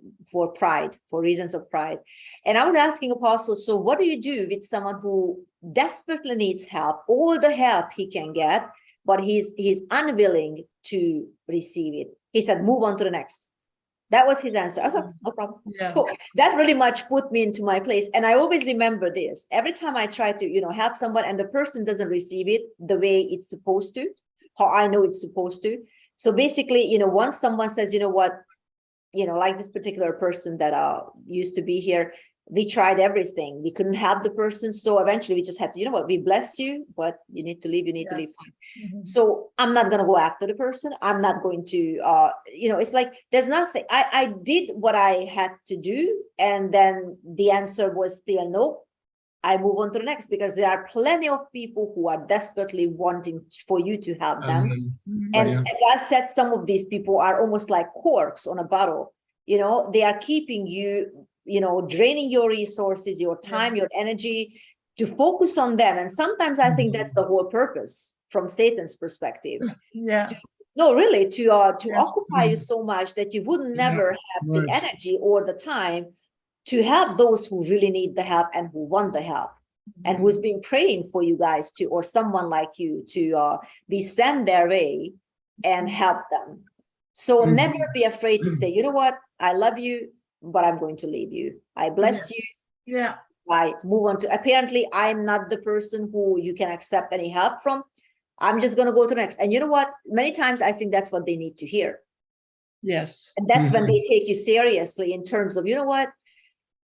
pride, for reasons of pride. And I was asking Apostle, so what do you do with someone who desperately needs help, all the help he can get, but he's unwilling to receive it? He said, move on to the next. That was his answer. I thought, no problem. Yeah. So that really much put me into my place. And I always remember this. Every time I try to, you know, help someone and the person doesn't receive it the way it's supposed to, how I know it's supposed to. So basically, you know, once someone says, you know what, you know, like this particular person that used to be here, we tried everything. We couldn't help the person. So eventually we just had to, you know what, we bless you, but you need to leave, you need to leave. Mhm. So I'm not going to go after the person. I'm not going to, you know, it's like, there's nothing. I did what I had to do. And then the answer was still no. I move on to the next, because there are plenty of people who are desperately wanting for you to help them. And yeah. as I said, some of these people are almost like corks on a bottle. You know, they are keeping you, you know, draining your resources, your time, your energy to focus on them. And sometimes I think that's the whole purpose from Satan's perspective. Yeah. No, really, to Yes. occupy you so much that you would never have the right. energy or the time to help those who really need the help and who want the help, and who's been praying for you guys to, or someone like you to be sent their way and help them. So never be afraid to say, you know what, I love you, but I'm going to leave you. I bless you. Yeah. I move on to, apparently I'm not the person who you can accept any help from. I'm just going to go to the next. And you know what, many times I think that's what they need to hear. Yes. And that's when they take you seriously in terms of, you know what,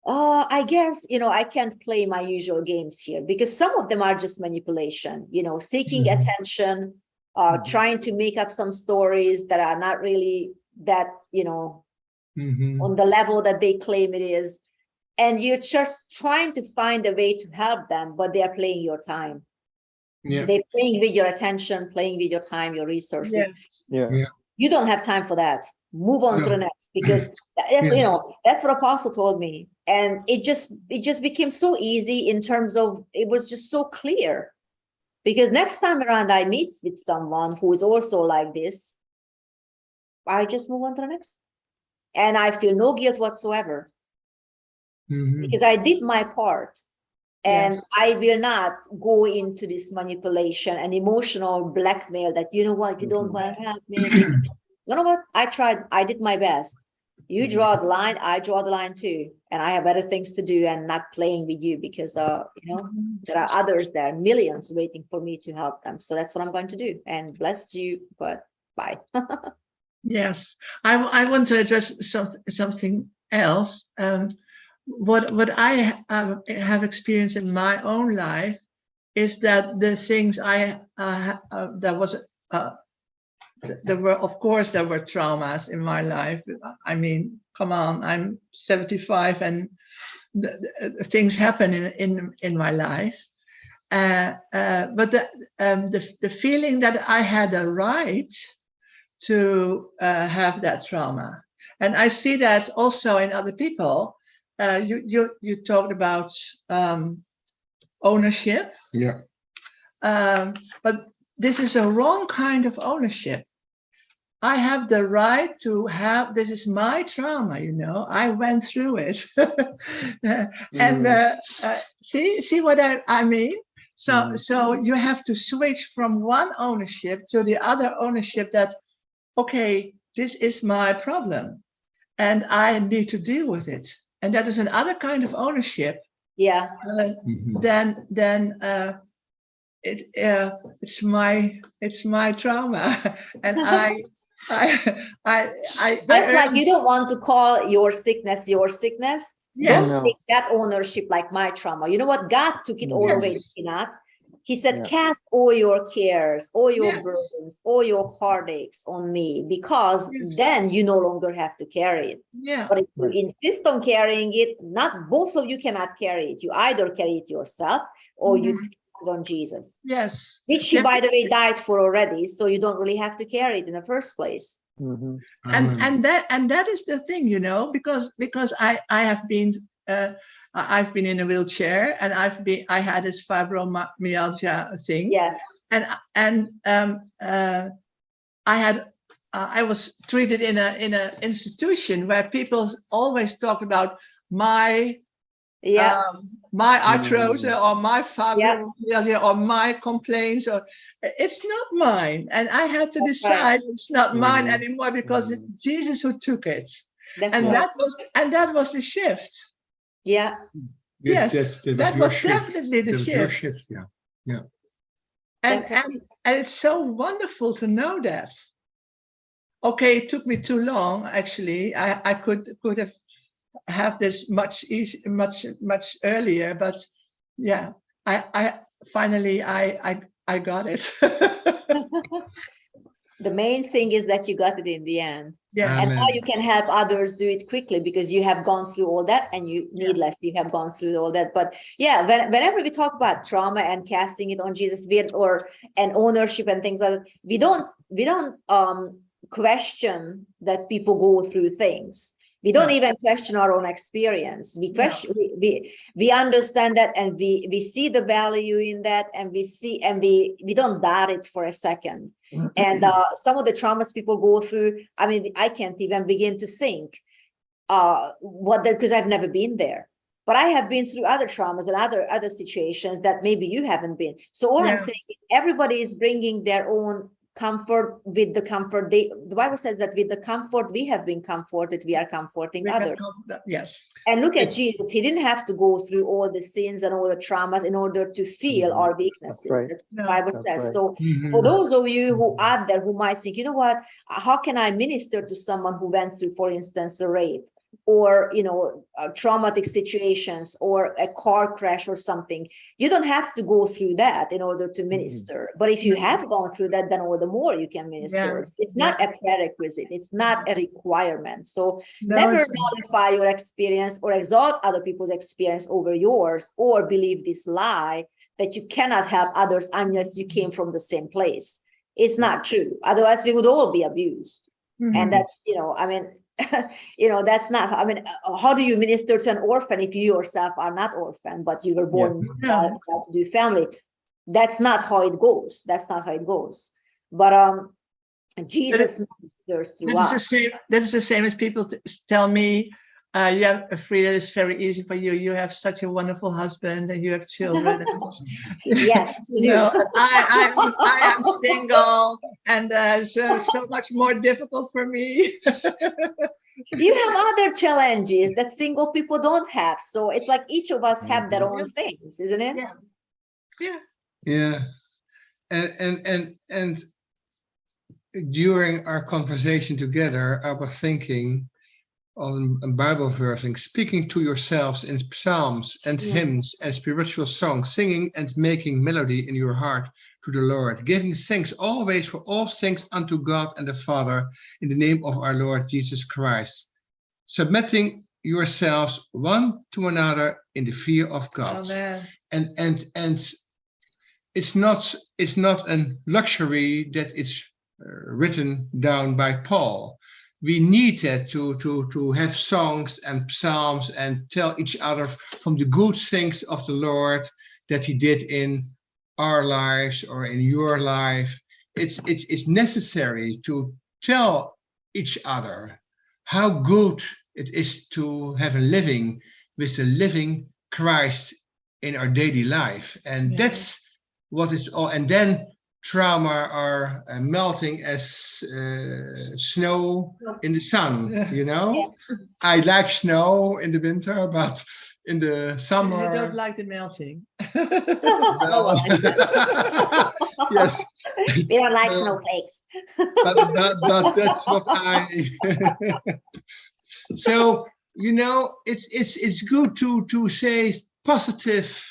I guess, you know, I can't play my usual games here, because some of them are just manipulation, you know, seeking attention, trying to make up some stories that are not really that, you know, on the level that they claim it is. And you're just trying to find a way to help them, but they are playing your time. Yeah. They're playing with your attention, playing with your time, your resources. Yes. Yeah. You don't have time for that. Move on to No. the next, because that's, you know, that's what Apostle told me. And it just became so easy in terms of, it was just so clear, because next time around I meet with someone who is also like this, I just move on to the next. And I feel no guilt whatsoever, because I did my part. And Yes. I will not go into this manipulation and emotional blackmail that, you know what, you don't want to help me. You know what? I tried. I did my best. You draw the line. I draw the line too. And I have better things to do and not playing with you, because, you know, there are others there, millions waiting for me to help them. So that's what I'm going to do. And bless you, but bye. Yes. I want to address something else. What I have experienced in my own life is that the things there were, of course, there were traumas in my life. I mean, come on, I'm 75 and things happen in my life. But the feeling that I had a right to have that trauma. And I see that also in other people. You talked about ownership. Yeah. But this is a wrong kind of ownership. I have the right to have, this is my trauma, you know, I went through it. And see what I mean? So you have to switch from one ownership to the other ownership that, okay, this is my problem and I need to deal with it. And that is another kind of ownership. Yeah. Then it's my trauma, and I Just like you don't want to call your sickness. Yes. Don't take that ownership like my trauma. You know what? God took it all away. Yes. Did he not? He said, Yeah. cast all your cares, all your Yes. burdens, all your heartaches on me, because Yes. then you no longer have to carry it. Yeah. But if you Right. insist on carrying it, not both of you cannot carry it. You either carry it yourself or you Mhm. depend on Jesus, Yes. which he, Yes. by the way, died for already. So you don't really have to carry it in the first place. Mhm. And that is the thing, you know, because I have been I've been in a wheelchair, and I had this fibromyalgia thing, Yes. and I was treated in a institution where people always talk about my Yeah. my arthrosis or my Yeah. fibromyalgia or my complaints, or it's not mine, and I had to That's right. decide it's not mine Mhm. anymore, because it's Jesus who took it, That's and right. that was the shift. Yeah. Yes, that that your was shift. definitely the That was your shift. shift. Yeah. And, That's right. and it's so wonderful to know that. Okay, it took me too long. Actually, I could have this much earlier, but yeah, I finally I got it. The main thing is that you got it in the end. Yes. And now Amen. you can help others do it quickly because you have gone through all that, and you Yeah. needless, you have gone through all that. But yeah, whenever we talk about trauma and casting it on Jesus, or and ownership and things like that, we don't question that people go through things. We don't No. even question our own experience. We No. question, we understand that, and we see the value in that, and we don't doubt it for a second. And some of the traumas people go through, I mean, I can't even begin to think what that, because I've never been there. But I have been through other traumas and other situations that maybe you haven't been. So all I'm Yeah. saying, everybody is bringing their own comfort with the comfort. The Bible says that with the comfort we have been comforted, we are comforting We can others. yes. And look at It's- Jesus. He didn't have to go through all the sins and all the traumas in order to feel Mhm. our weaknesses. right. That's what No. the Bible That's says. right. So Mhm. for those of you who are there who might think, you know what, how can I minister to someone who went through, for instance, a rape, or traumatic situations, or a car crash or something? You don't have to go through that in order to minister. But if you No. have gone through that, then all the more you can minister. It's not a prerequisite. It's not a requirement. So No, never it's- nullify your experience or exalt other people's experience over yours, or believe this lie that you cannot help others unless you came from the same place. It's not true. Otherwise, we would all be abused. Mhm. And that's, I mean, that's not, I mean, how do you minister to an orphan if you yourself are not orphan, but you were born Yeah. to do family? That's not how it goes. That's not how it goes. But Jesus ministers through That is the us. same. That is the same as people tell me, "Yeah, Frida, it's very easy for you. You have such a wonderful husband, and you have children." Yes, you do. I am single, and so much more difficult for me. You have other challenges that single people don't have. So it's like each of us have their own Yes. things, isn't it? Yeah. Yeah. Yeah. And during our conversation together, I was thinking on a Bible verse, speaking to yourselves in psalms and Yeah. hymns and spiritual songs, singing and making melody in your heart to the Lord, giving thanks always for all things unto God and the Father in the name of our Lord Jesus Christ, submitting yourselves one to another in the fear of God. Amen. And it's not a luxury that it's written down by Paul. We need that to have songs and psalms and tell each other from the good things of the Lord that he did in our lives or in your life. It's necessary to tell each other how good it is to have a living with the living Christ in our daily life. And Yeah. that's what is all. And then trauma are melting as snow in the sun. Yes. I like snow in the winter, but in the You summer, don't like the melting. well, yes, We don't like Well, snowflakes. but that's what I. So it's good to say positive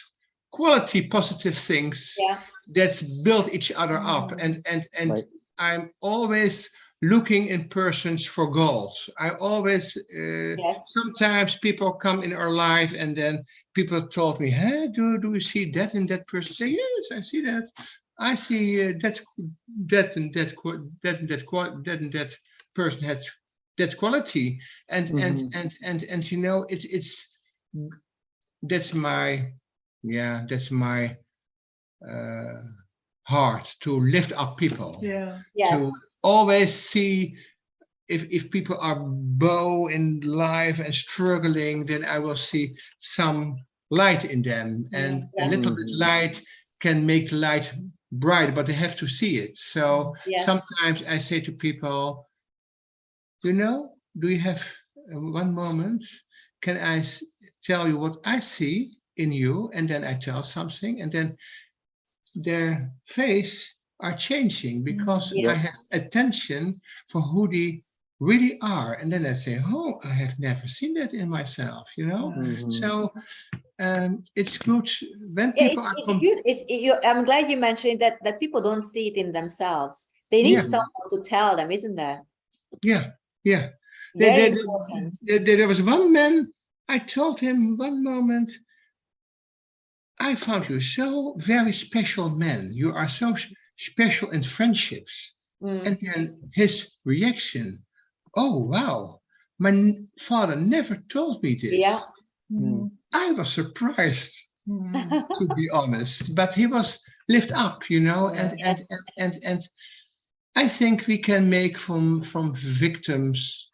quality positive things Yeah. that build each other up. And Right. I'm always looking in persons for gold. I always Yes. sometimes people come in our life and then people told me, hey, do you see that in that person? I say, yes, I see that. I see that and that person had that quality. And you know, it's that's my heart, to lift up people. Yeah. Yes. To always see if people are low in life and struggling, then I will see some light in them, and a Yes. little bit light can make the light bright, but they have to see it. So Yes. sometimes I say to people, you know, do you have one moment? Can I tell you what I see in you? And then I tell something, and then their face are changing because Yeah. I have attention for who they really are. And then I say, oh, I have never seen that in myself, you know? So it's good when Yeah, people are it's good. I'm glad you mentioned that people don't see it in themselves. They need Yeah. someone to tell them, isn't there? yeah. Very important. There was one man, I told him one moment, I found you so very special man. You are so special in friendships. And then his reaction, oh, wow, my father never told me this. Yeah. I was surprised, to be honest, but he was lift up, you know, Yes. and I think we can make from victims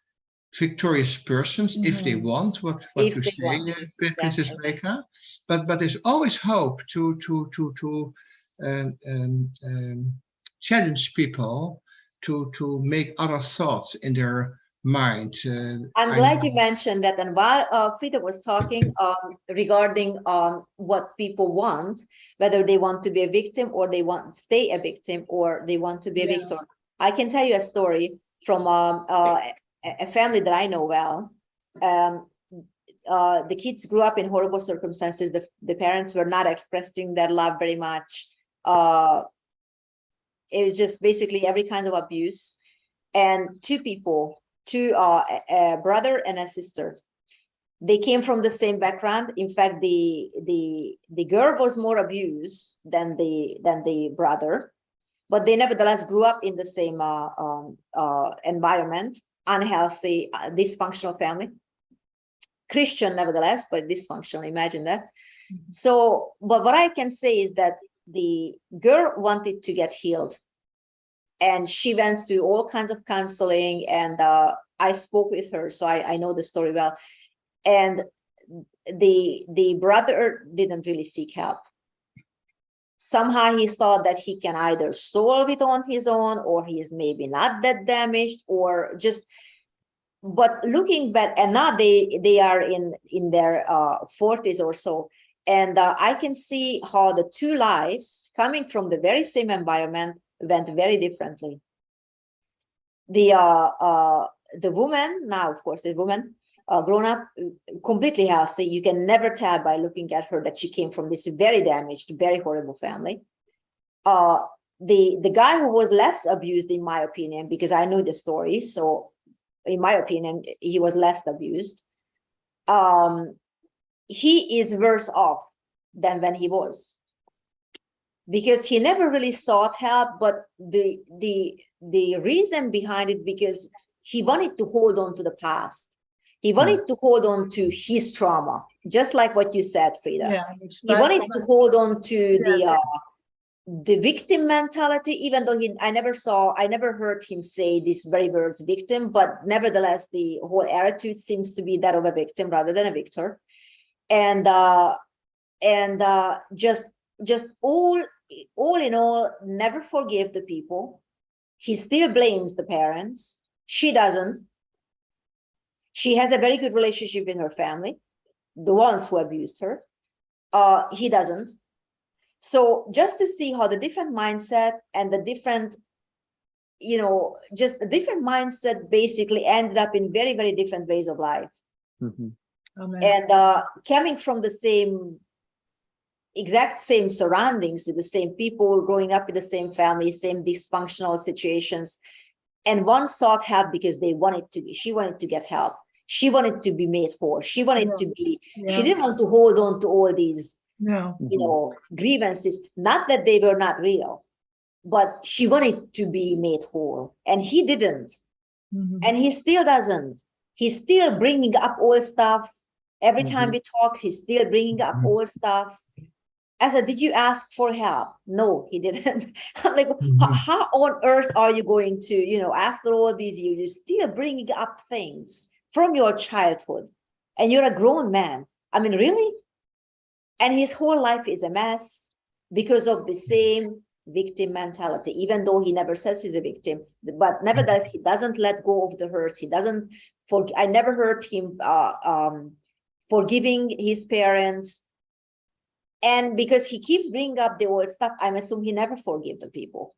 victorious persons if they want, what If you they say, want. Princess Definitely. Reka. But there's always hope to challenge people to make other thoughts in their mind. I'm glad you mentioned that. And while Frida was talking regarding what people want, whether they want to be a victim or they want to stay a victim or they want to be a victor, I can tell you a story from a family that I know well. The kids grew up in horrible circumstances. The parents were not expressing their love very much. It was just basically every kind of abuse. And a brother and a sister. They came from the same background. In fact, the girl was more abused than the brother, but they nevertheless grew up in the same environment, unhealthy, dysfunctional family. Christian, nevertheless, but dysfunctional. Imagine that. So, but what I can say is that the girl wanted to get healed. And she went through all kinds of counseling, and I spoke with her, so I know the story well. And the brother didn't really seek help. Somehow he thought that he can either solve it on his own, or he is maybe not that damaged, or just. But looking back, and now they are in their 40s or so, and I can see how the two lives coming from the very same environment went very differently. The woman, now of course the woman grown up completely healthy, you can never tell by looking at her that she came from this very damaged, very horrible family. The guy who was less abused, in my opinion, because I knew the story, so in my opinion he was less abused. He is worse off than when he was, because he never really sought help. But the reason behind it, because he wanted to hold on to the past. He wanted to hold on to his trauma, just like what you said, Frida. Yeah, He wanted to hold on to the victim mentality, even though I never heard him say these very words, victim, but nevertheless, the whole attitude seems to be that of a victim rather than a victor. And just all in all, never forgive the people. He still blames the parents. She doesn't. She has a very good relationship with her family, the ones who abused her. He doesn't. So just to see how the different mindset and the different, just a different mindset basically ended up in very, very different ways of life. Amen. And coming from the same exact same surroundings with the same people, growing up in the same family, same dysfunctional situations. And one sought help because she wanted to get help. She wanted to be made whole. She wanted to be, she didn't want to hold on to all these, grievances. Not that they were not real, but she wanted to be made whole. And he didn't. And he still doesn't. He's still bringing up old stuff. Every time we talk, he's still bringing up old stuff. I said, did you ask for help? No, he didn't. I'm like, how on earth are you going to, after all these years, you're still bringing up things from your childhood and you're a grown man. I mean, really? And his whole life is a mess because of the same victim mentality, even though he never says he's a victim, but nevertheless, he doesn't let go of the hurt. He doesn't, I never heard him forgiving his parents. And because he keeps bringing up the old stuff, I'm assuming he never forgive the people.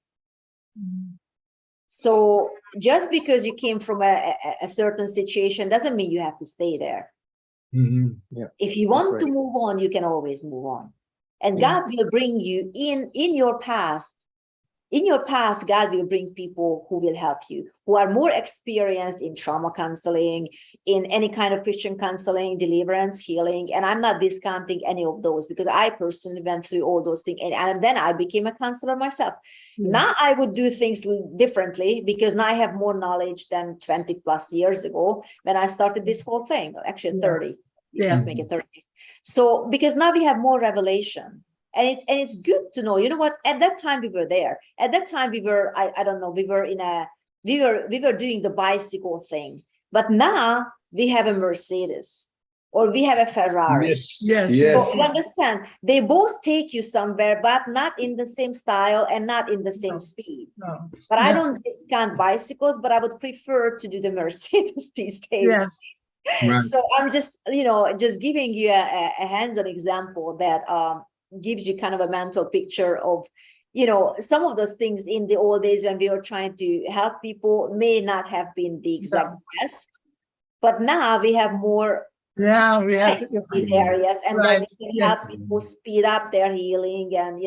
So just because you came from a certain situation doesn't mean you have to stay there. If you want to move on, you can always move on. And God will bring you in your past. In your path, God will bring people who will help you, who are more experienced in trauma counseling, in any kind of Christian counseling, deliverance, healing. And I'm not discounting any of those because I personally went through all those things. And then I became a counselor myself. Now I would do things differently because now I have more knowledge than 20 plus years ago when I started this whole thing, actually 30. Let's make it 30. So because now we have more revelation. And it's good to know, you know what, at that time we were there. At that time we were, I don't know, we were doing the bicycle thing. But now we have a Mercedes or we have a Ferrari. Yes. So you understand, they both take you somewhere, but not in the same style and not in the same speed. But I don't discount bicycles, but I would prefer to do the Mercedes these days. So I'm just, just giving you a hands-on example that gives you kind of a mental picture of, some of those things in the old days when we were trying to help people may not have been the exact best, but now we have more areas and then we can help people speed up their healing and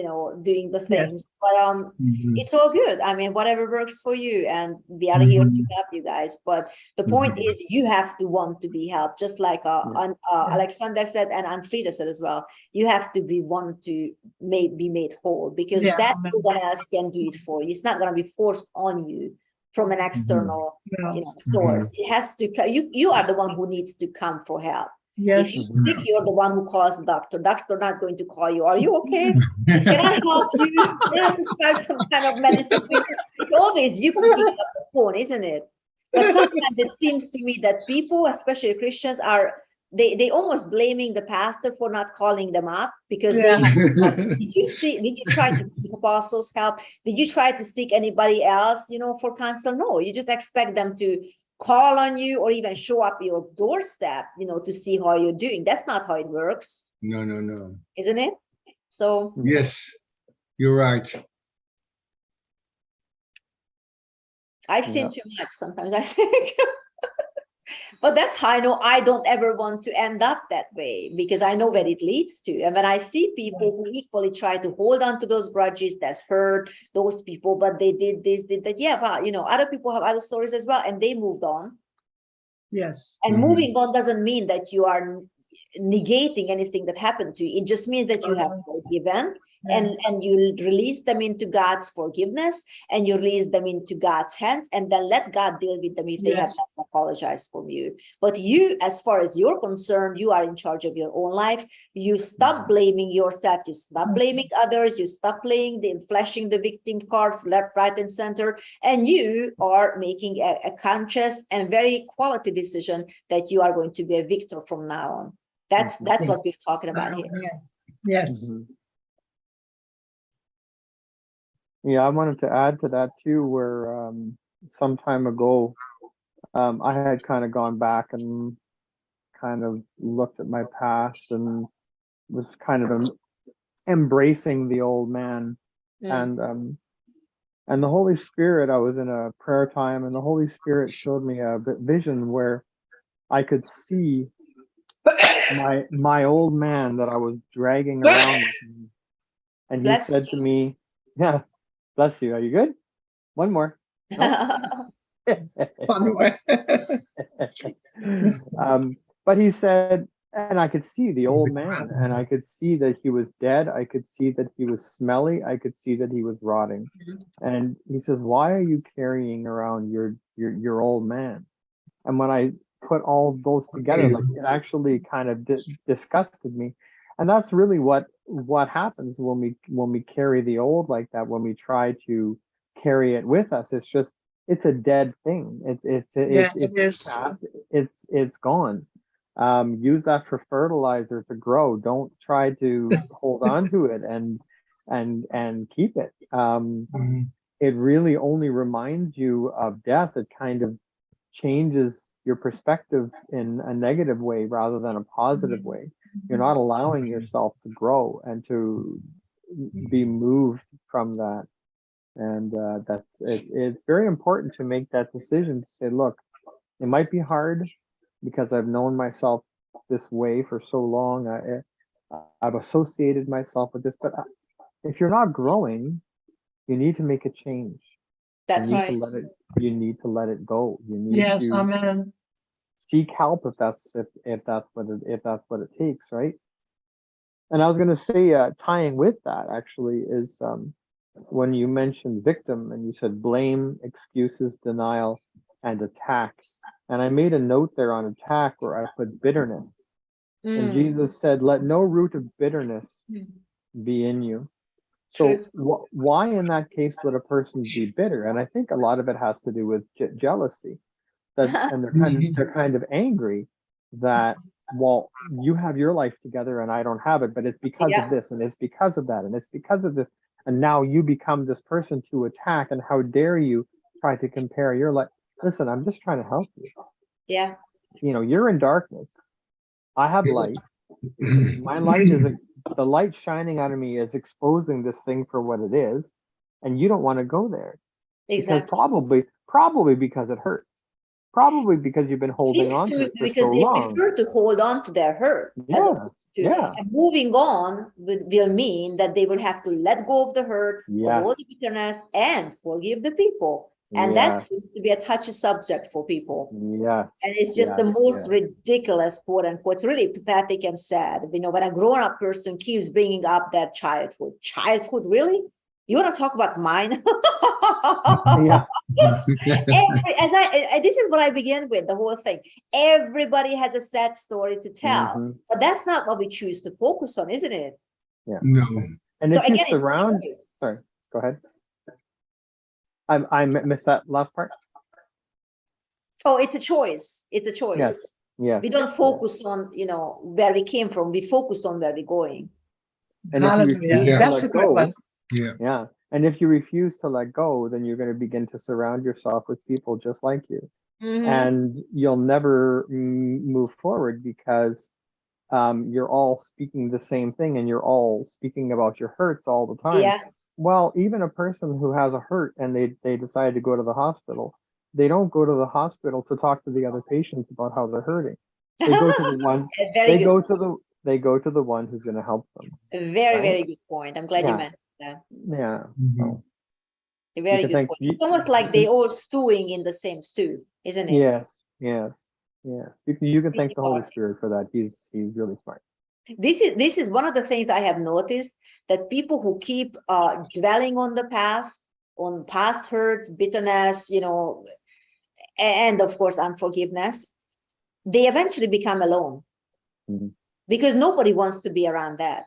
doing the things. But it's all good. I mean, whatever works for you, and we are here to help you guys. But the point is, you have to want to be helped, just like Alexander said and Anfrida said as well. You have to want to be made whole, because that no one else can do it for you. It's not going to be forced on you from an external source. It has to, you are the one who needs to come for help. If you're sick, you're the one who calls the doctor. Doctor not going to call you. Are you okay? Can I help you? Can I prescribe some kind of medicine? It's always you can pick up the phone, isn't it? But sometimes it seems to me that people, especially Christians, are they almost blaming the pastor for not calling them up because they have, did you try to seek apostles' help? Did you try to seek anybody else, for counsel? No, you just expect them to call on you or even show up your doorstep, to see how you're doing. That's not how it works. No. Isn't it? So yes, you're right. I've seen too much sometimes, I think. But that's how I know I don't ever want to end up that way, because I know where it leads to. And when I see people who equally try to hold on to those grudges that hurt those people, but they did this, did that. Yeah, but other people have other stories as well, and they moved on. Yes. And moving on doesn't mean that you are negating anything that happened to you. It just means that you have forgiven. And you release them into God's forgiveness, and you release them into God's hands, and then let God deal with them if they have not apologized from you. But you, as far as you're concerned, you are in charge of your own life. You stop blaming yourself. You stop blaming others. You stop flashing the victim cards left, right, and center. And you are making a conscious and very quality decision that you are going to be a victor from now on. That's what we're talking about here. Yes. Yeah, I wanted to add to that too, where some time ago, I had kind of gone back and kind of looked at my past and was kind of embracing the old man. And the Holy Spirit, I was in a prayer time, and the Holy Spirit showed me a vision where I could see my old man that I was dragging around with me, and he Bless said to me, "Yeah, bless you. Are you good? One more." No? One more. But he said, and I could see the old man, and I could see that he was dead. I could see that he was smelly. I could see that he was rotting. And he says, "Why are you carrying around your old man?" And when I put all those together, like it actually kind of disgusted me. And that's really what happens when we carry the old like that, when we try to carry it with us. It's a dead thing. Yeah, it is. Past, it's gone. Use that for fertilizer to grow. Don't try to hold on to it and keep it. It really only reminds you of death. It kind of changes your perspective in a negative way rather than a positive way. You're not allowing yourself to grow and to be moved from that. And that's it. It's very important to make that decision to say, look, it might be hard because I've known myself this way for so long. I've associated myself with this, but if you're not growing, you need to make a change. That's you need right. to let it. You need to let it go. You need Yes, to amen. seek help if that's what it takes, right? And I was going to say, tying with that actually is when you mentioned victim and you said blame, excuses, denial, and attack. And I made a note there on attack where I put bitterness. And Jesus said, "Let no root of bitterness be in you." So why in that case would a person be bitter? And I think a lot of it has to do with jealousy. And they're kind of angry that, well, you have your life together and I don't have it, but it's because of this and it's because of that and it's because of this. And now you become this person to attack, and how dare you try to compare your life? Listen, I'm just trying to help you. Yeah. You know, you're in darkness. I have light. My light is the light shining out of me is exposing this thing for what it is, and you don't want to go there. Exactly. Because probably because it hurts. Probably because you've been holding on to it for because so they long. prefer to hold on to their hurt. And moving on will mean that they will have to let go of the hurt, of all the bitterness, and forgive the people. And that seems to be a touchy subject for people. Yes. And it's just the most ridiculous, quote unquote. It's really pathetic and sad. You know, when a grown-up person keeps bringing up their childhood. Childhood, really? You want to talk about mine? This is what I began with, the whole thing. Everybody has a sad story to tell, but that's not what we choose to focus on, isn't it? Yeah. No. And so if you surround, sorry, go ahead. I missed that last part. Oh, it's a choice. It's a choice. Yes. Yeah. We don't focus on, you know, where we came from. We focus on where we're going. And if you that's a good one. Yeah. And if you refuse to let go, then you're going to begin to surround yourself with people just like you. And you'll never move forward because you're all speaking the same thing and you're all speaking about your hurts all the time. Yeah. Well, even a person who has a hurt and they decide to go to the hospital, they don't go to the hospital to talk to the other patients about how they're hurting. They go to the one. They go to the one who's going to help them. Very good point. I'm glad you mentioned that. Yeah. So a very good point. It's almost like they all stewing in the same stew, isn't it? Yes. You can thank the Holy Spirit for that. He's really smart. This is one of the things I have noticed, that people who keep dwelling on the past, on past hurts, bitterness, you know, and of course unforgiveness, they eventually become alone because nobody wants to be around that.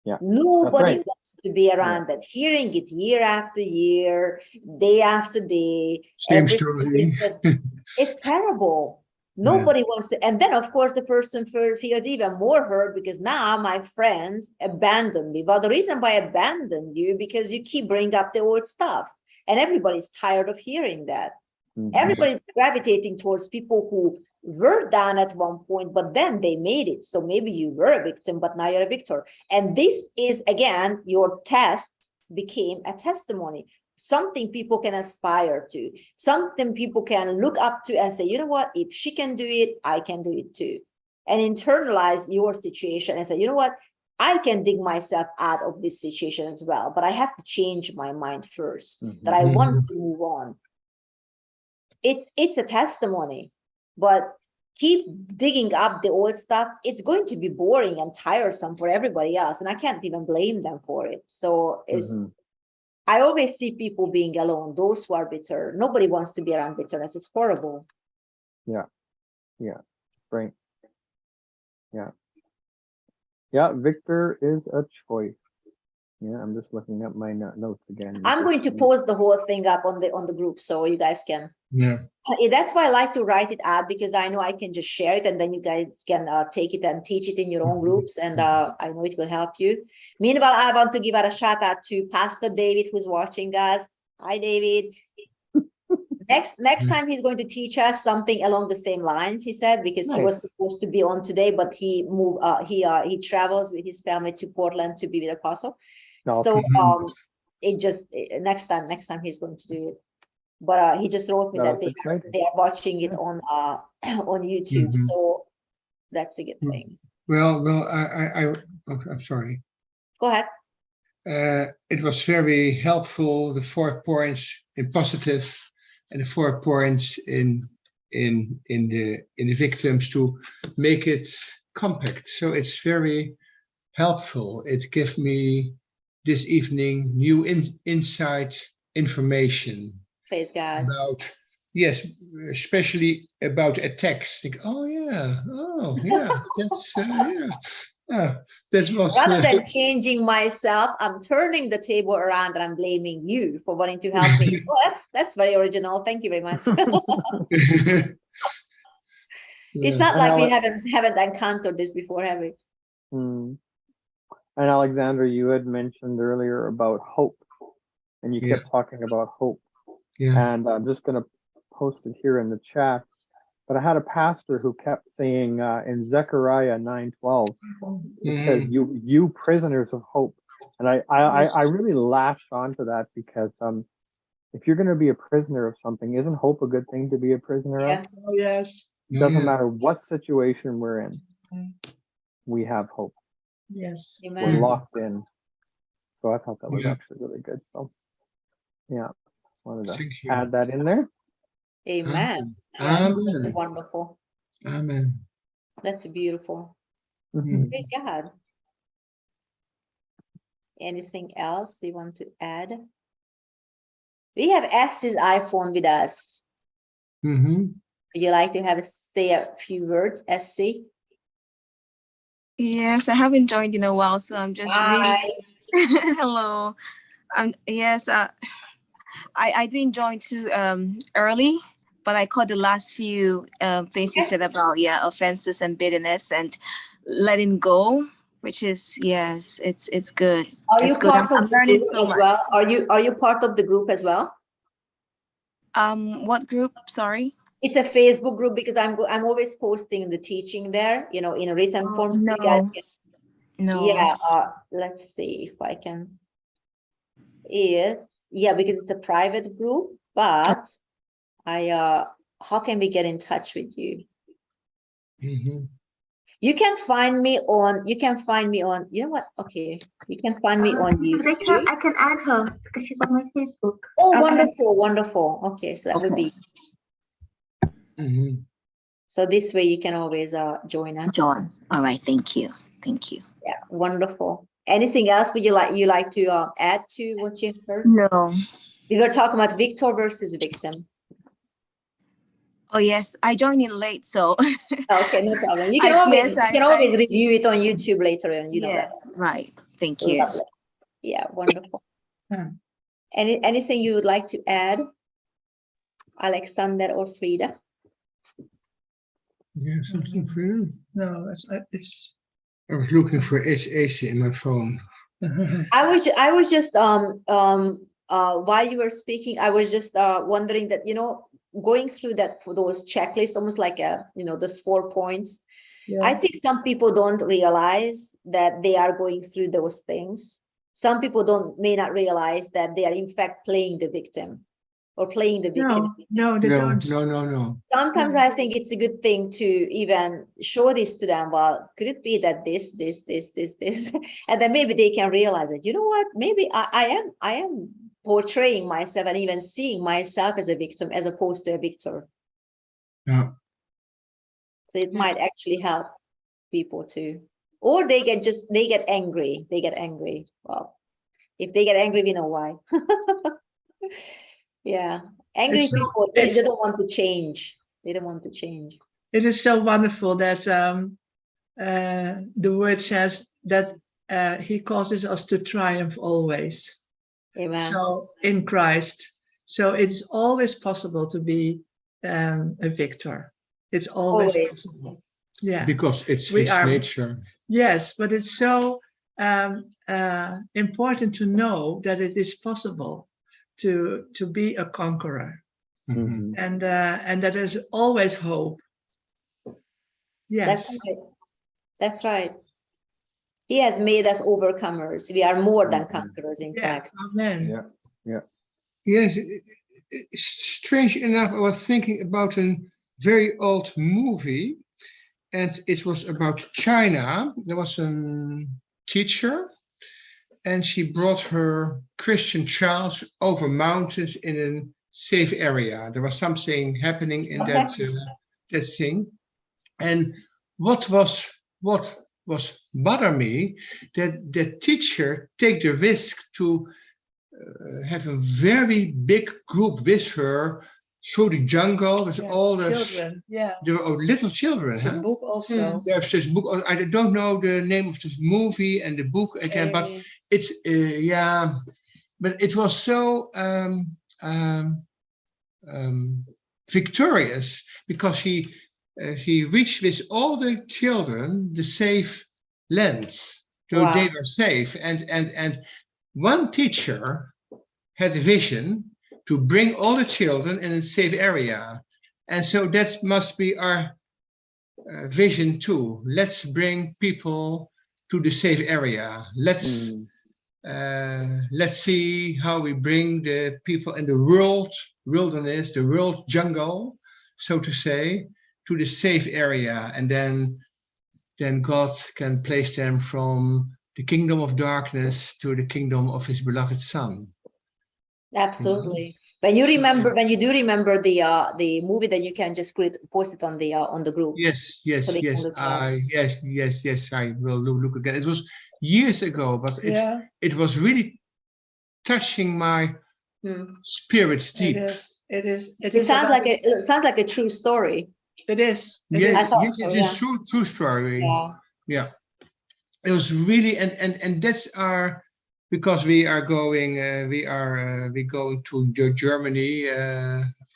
Yeah, nobody wants to be around that. Hearing it year after year, day after day. Same story. It's terrible. Nobody wants to. And then, of course, the person feels even more hurt because now my friends abandoned me. But the reason why I abandoned you because you keep bringing up the old stuff. And everybody's tired of hearing that. Everybody's gravitating towards people who were down at one point, but then they made it. So maybe you were a victim, but now you're a victor. And this is, again, your test became a testimony. Something people can aspire to, something people can look up to and say, you know what, if she can do it, I can do it too. and internalize your situation and say, you know what, I can dig myself out of this situation as well, but I have to change my mind first, that I want to move on. It's a testimony, but keep digging up the old stuff. It's going to be boring and tiresome for everybody else, and I can't even blame them for it. So I always see people being alone, those who are bitter. Nobody wants to be around bitterness. It's horrible. Yeah. Right. Yeah, Victor is a choice. Yeah, I'm just looking at my notes again. I'm going to post the whole thing up on the group so you guys can. Yeah. That's why I like to write it out, because I know I can just share it and then you guys can take it and teach it in your own groups, and I know it will help you. Meanwhile, I want to give out a shout out to Pastor David, who's watching us. Hi, David. Next time he's going to teach us something along the same lines, he said, because he was supposed to be on today, but he moved. He travels with his family to Portland to be with Apostle. So next time he's going to do it. But he just wrote me that they are watching it on YouTube. So that's a good thing. Well, I'm sorry. Go ahead. It was very helpful, the 4 points in positive and the 4 points in the victims, to make it compact. So it's very helpful. It gives me this evening new insight information. Praise God. About, yes, especially about attacks. Think, that's that was rather than changing myself, I'm turning the table around and I'm blaming you for wanting to help me. Oh, that's very original. Thank you very much. It's not like we haven't encountered this before, have we? And Alexandra, you had mentioned earlier about hope, and you kept talking about hope. And I'm just going to post it here in the chat. But I had a pastor who kept saying in Zechariah 9:12, it says, "You prisoners of hope." And I really latched onto that, because if you're going to be a prisoner of something, isn't hope a good thing to be a prisoner of? Oh, yes. It doesn't matter what situation we're in, we have hope. Yes. Amen. We're locked in. So I thought that was actually really good. So yeah, just wanted to add that in there. Amen. Amen. Wonderful. Amen. That's beautiful. Praise God. Anything else you want to add? We have S's iPhone with us. Would you like to say a few words, SC? Yes, I haven't joined in a while, so I'm just really hello. Yes, I didn't join too early, but I caught the last few things you said about offenses and bitterness and letting go, which is it's good. Are you part of the group as well? Are you part of the group as well? What group? Sorry. It's a Facebook group, because I'm always posting the teaching there, in a written form. No. Yeah. Let's see if I can. Because it's a private group, but how can we get in touch with you? You can find me on, you know what? Okay. You can find me on YouTube. Reka, I can add her because she's on my Facebook. Oh, wonderful. Okay. So that would be. So this way you can always join us. Join. All right. Thank you. Yeah. Wonderful. Anything else would you like to add to what you've heard? No. We were talking about victor versus victim. Oh yes, I joined in late, so. Okay, no problem. You can always review it on YouTube later on. You know that. Right. Thank you. Lovely. Yeah, wonderful. Anything you would like to add, Alexander or Frida? Yeah, something for you. No, it's. I was looking for AC in my phone. I was just while you were speaking, I was just wondering that, going through those checklists, almost like those 4 points. I think some people don't realize that they are going through those things. Some people may not realize that they are in fact playing the victim. or playing the victim. No, they No, don't. no. Sometimes I think it's a good thing to even show this to them. Well, could it be that this, and then maybe they can realize that, you know what, maybe I am portraying myself and even seeing myself as a victim as opposed to a victor. Yeah. So it might actually help people too. Or they get angry. They get angry. Well, if they get angry, we know why. Yeah. Angry It's so- people, they don't want to change. They don't want to change. It is so wonderful that the word says that he causes us to triumph always. Amen. So in Christ. So it's always possible to be a victor. It's always Always. possible. Yeah. Because it's We his are- nature. Yes, but it's so important to know that it is possible to be a conqueror, Mhm. and that there's always hope. Yes. That's right. That's right. He has made us overcomers. We are more than conquerors, in Yeah. fact. Amen. Yeah. Yes, strange enough, I was thinking about a very old movie, and it was about China. There was a teacher, and she brought her Christian child over mountains in a safe area. There was something happening in that thing, and what was bother me, that the teacher take the risk to have a very big group with her through the jungle with Yeah, all the children. Yeah. There were little children. It's a Huh? book also. There's this book. I don't know the name of this movie and the book again, but it's yeah. But it was so victorious because she reached with all the children the safe lands, so Wow. they were safe. And one teacher had a vision to bring all the children in a safe area, and so that must be our vision too. Let's bring people to the safe area. Let's see how we bring the people in the wilderness, the world jungle, so to say, to the safe area, and then God can place them from the kingdom of darkness to the kingdom of his beloved Son. Absolutely. When you do remember the movie, then you can just post it on the group. Yes, So they can look at yes, I will look again. It was years ago, but Yeah. it was really touching my spirit deep. It is. It sounds like a true story. It is. It Yes, is. thought yes, so, it yeah. is true story. Yeah. Yeah, it was really, and that's our, because we are going to Germany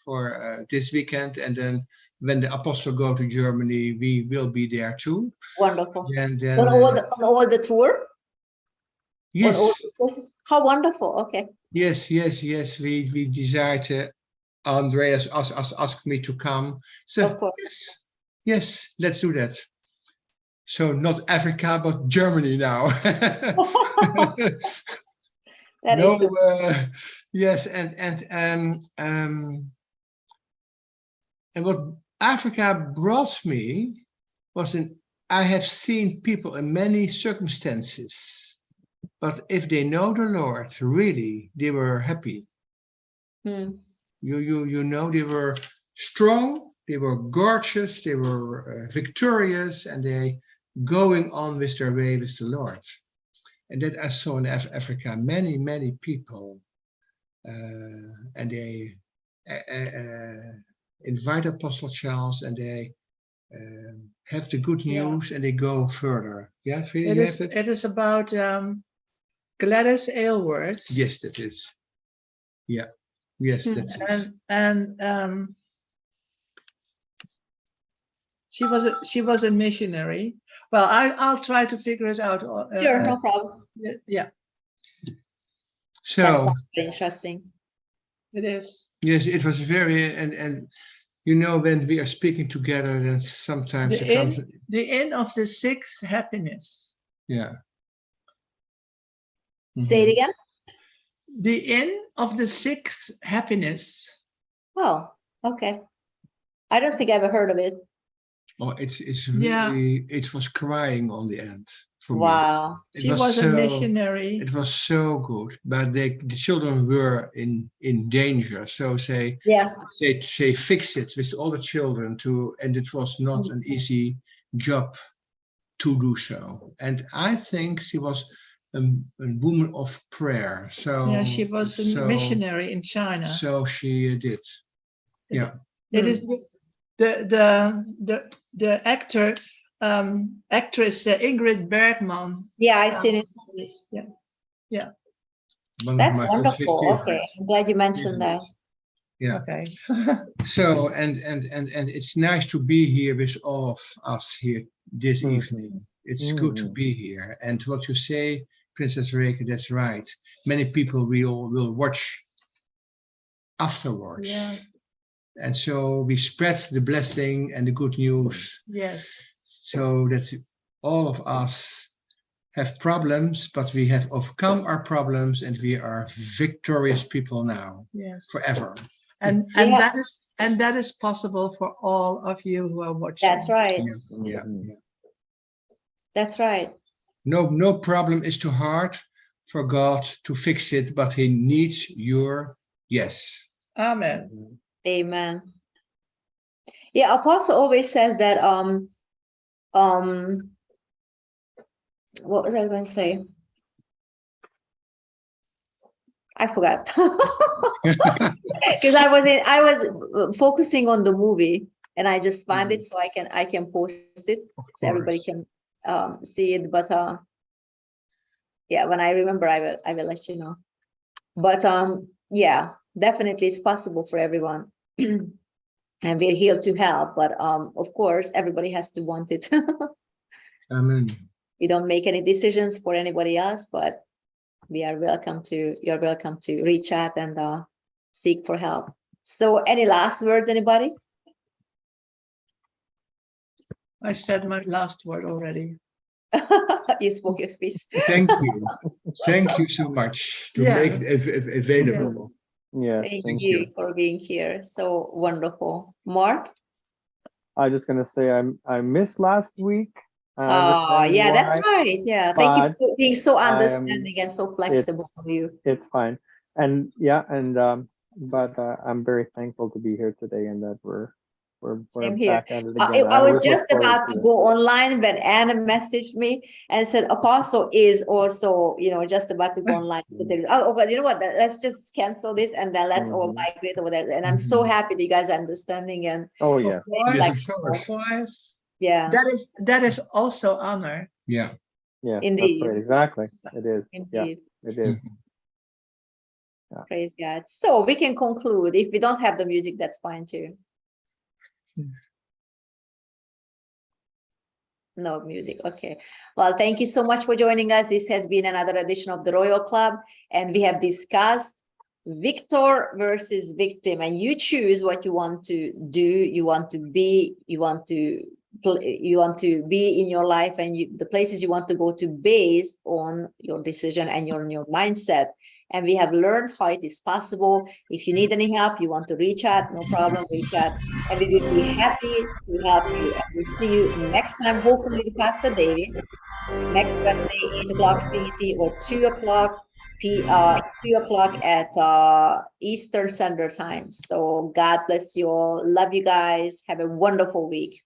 for this weekend, and then when the apostle go to Germany, we will be there too. Wonderful. And then On all the tour? yes, On all the courses? How wonderful. Okay. yes, we decided. Andreas asked me to come. So Of course. yes, let's do that. So not Africa, but Germany now. That No, is yes, and what Africa brought me was I have seen people in many circumstances, but if they know the Lord, really, they were happy. You know, they were strong, they were gorgeous, they were victorious, and they going on with their way with the Lord. And that I saw in Africa many people, and they invite Apostle Charles, and they have the good news, and they go further. Yeah, It is about Gladys Aylward. Yes, that is. Yeah. Yes, that's it. And she was a missionary. Well, I'll try to figure it out. sure, no problem. Yeah, So Very interesting. it is. yes, it was very, and you know, when we are speaking together, then sometimes it comes. The end of the sixth happiness. Yeah. Say it again. The inn of the sixth happiness. Oh, okay. I don't think I ever heard of it. Oh, it's Yeah. really, it was crying on the end for me. Wow. It She was a so, missionary. it was so good, but the children were in danger. So Yeah. they fixed it with all the children and it was not an easy job to do so. And I think she was a woman of prayer. So Yeah, she was a missionary in China. So she did. Yeah. It is the actress Ingrid Bergman. Yeah, I've seen it. Yeah. Yeah. One of That's my wonderful. Okay, favorites. I'm glad you mentioned that. Yeah. Okay. So and it's nice to be here with all of us here this evening. It's good to be here. And what you say, Princess Reka, that's right. Many people will watch afterwards. Yeah. And so we spread the blessing and the good news. Yes. So that all of us have problems, but we have overcome our problems and we are victorious people now. Yes. Forever. And Yeah. that is possible for all of you who are watching. That's right. Yeah. That's right. No problem is too hard for God to fix it, but he needs your yes. Amen. Amen. Yeah, Apostle always says that what was I going to say? I forgot. Because I was focusing on the movie and I just found it so I can post it so everybody can see it. But yeah, when I remember I will let you know. But yeah, definitely it's possible for everyone. And we're here to help, but of course everybody has to want it. Amen. We don't make any decisions for anybody else, but you're welcome to reach out and seek for help. So any last words, anybody? I said my last word already. You spoke your speech. Thank you. Thank you so much to make it available. Yeah. Thank you for being here. So wonderful. Mark? I was just gonna say I missed last week. Oh, yeah, that's right. Yeah, thank you for being so understanding and so flexible of you. It's fine. And yeah, and but I'm very thankful to be here today and that we're Same here. back at it again. I was always just look forward about to it. go online when Anna messaged me and said Apostle is also, just about to go online. Oh, but you know what? Let's just cancel this and then let's all migrate over there. And I'm so happy that you guys are understanding and Oh yes. Of course. Yeah. That is also honor. Yeah. Yeah. Indeed. That's right. Exactly. It is. Indeed. Yeah. It is. Yeah. Praise God. So we can conclude. If we don't have the music, that's fine too. No music. Okay. Well, thank you so much for joining us. This has been another edition of the Royal Club, and we have discussed victor versus victim, and you choose what you want to do. You want to be. You want to be in your life, and the places you want to go to based on your decision and your mindset. And we have learned how it is possible. If you need any help, you want to reach out, no problem, reach out. And we will be happy to help you. And we'll see you next time, hopefully with Pastor David, next Wednesday, 8 o'clock CET or 2 o'clock 2 o'clock at Eastern Standard Time. So God bless you all. Love you guys. Have a wonderful week.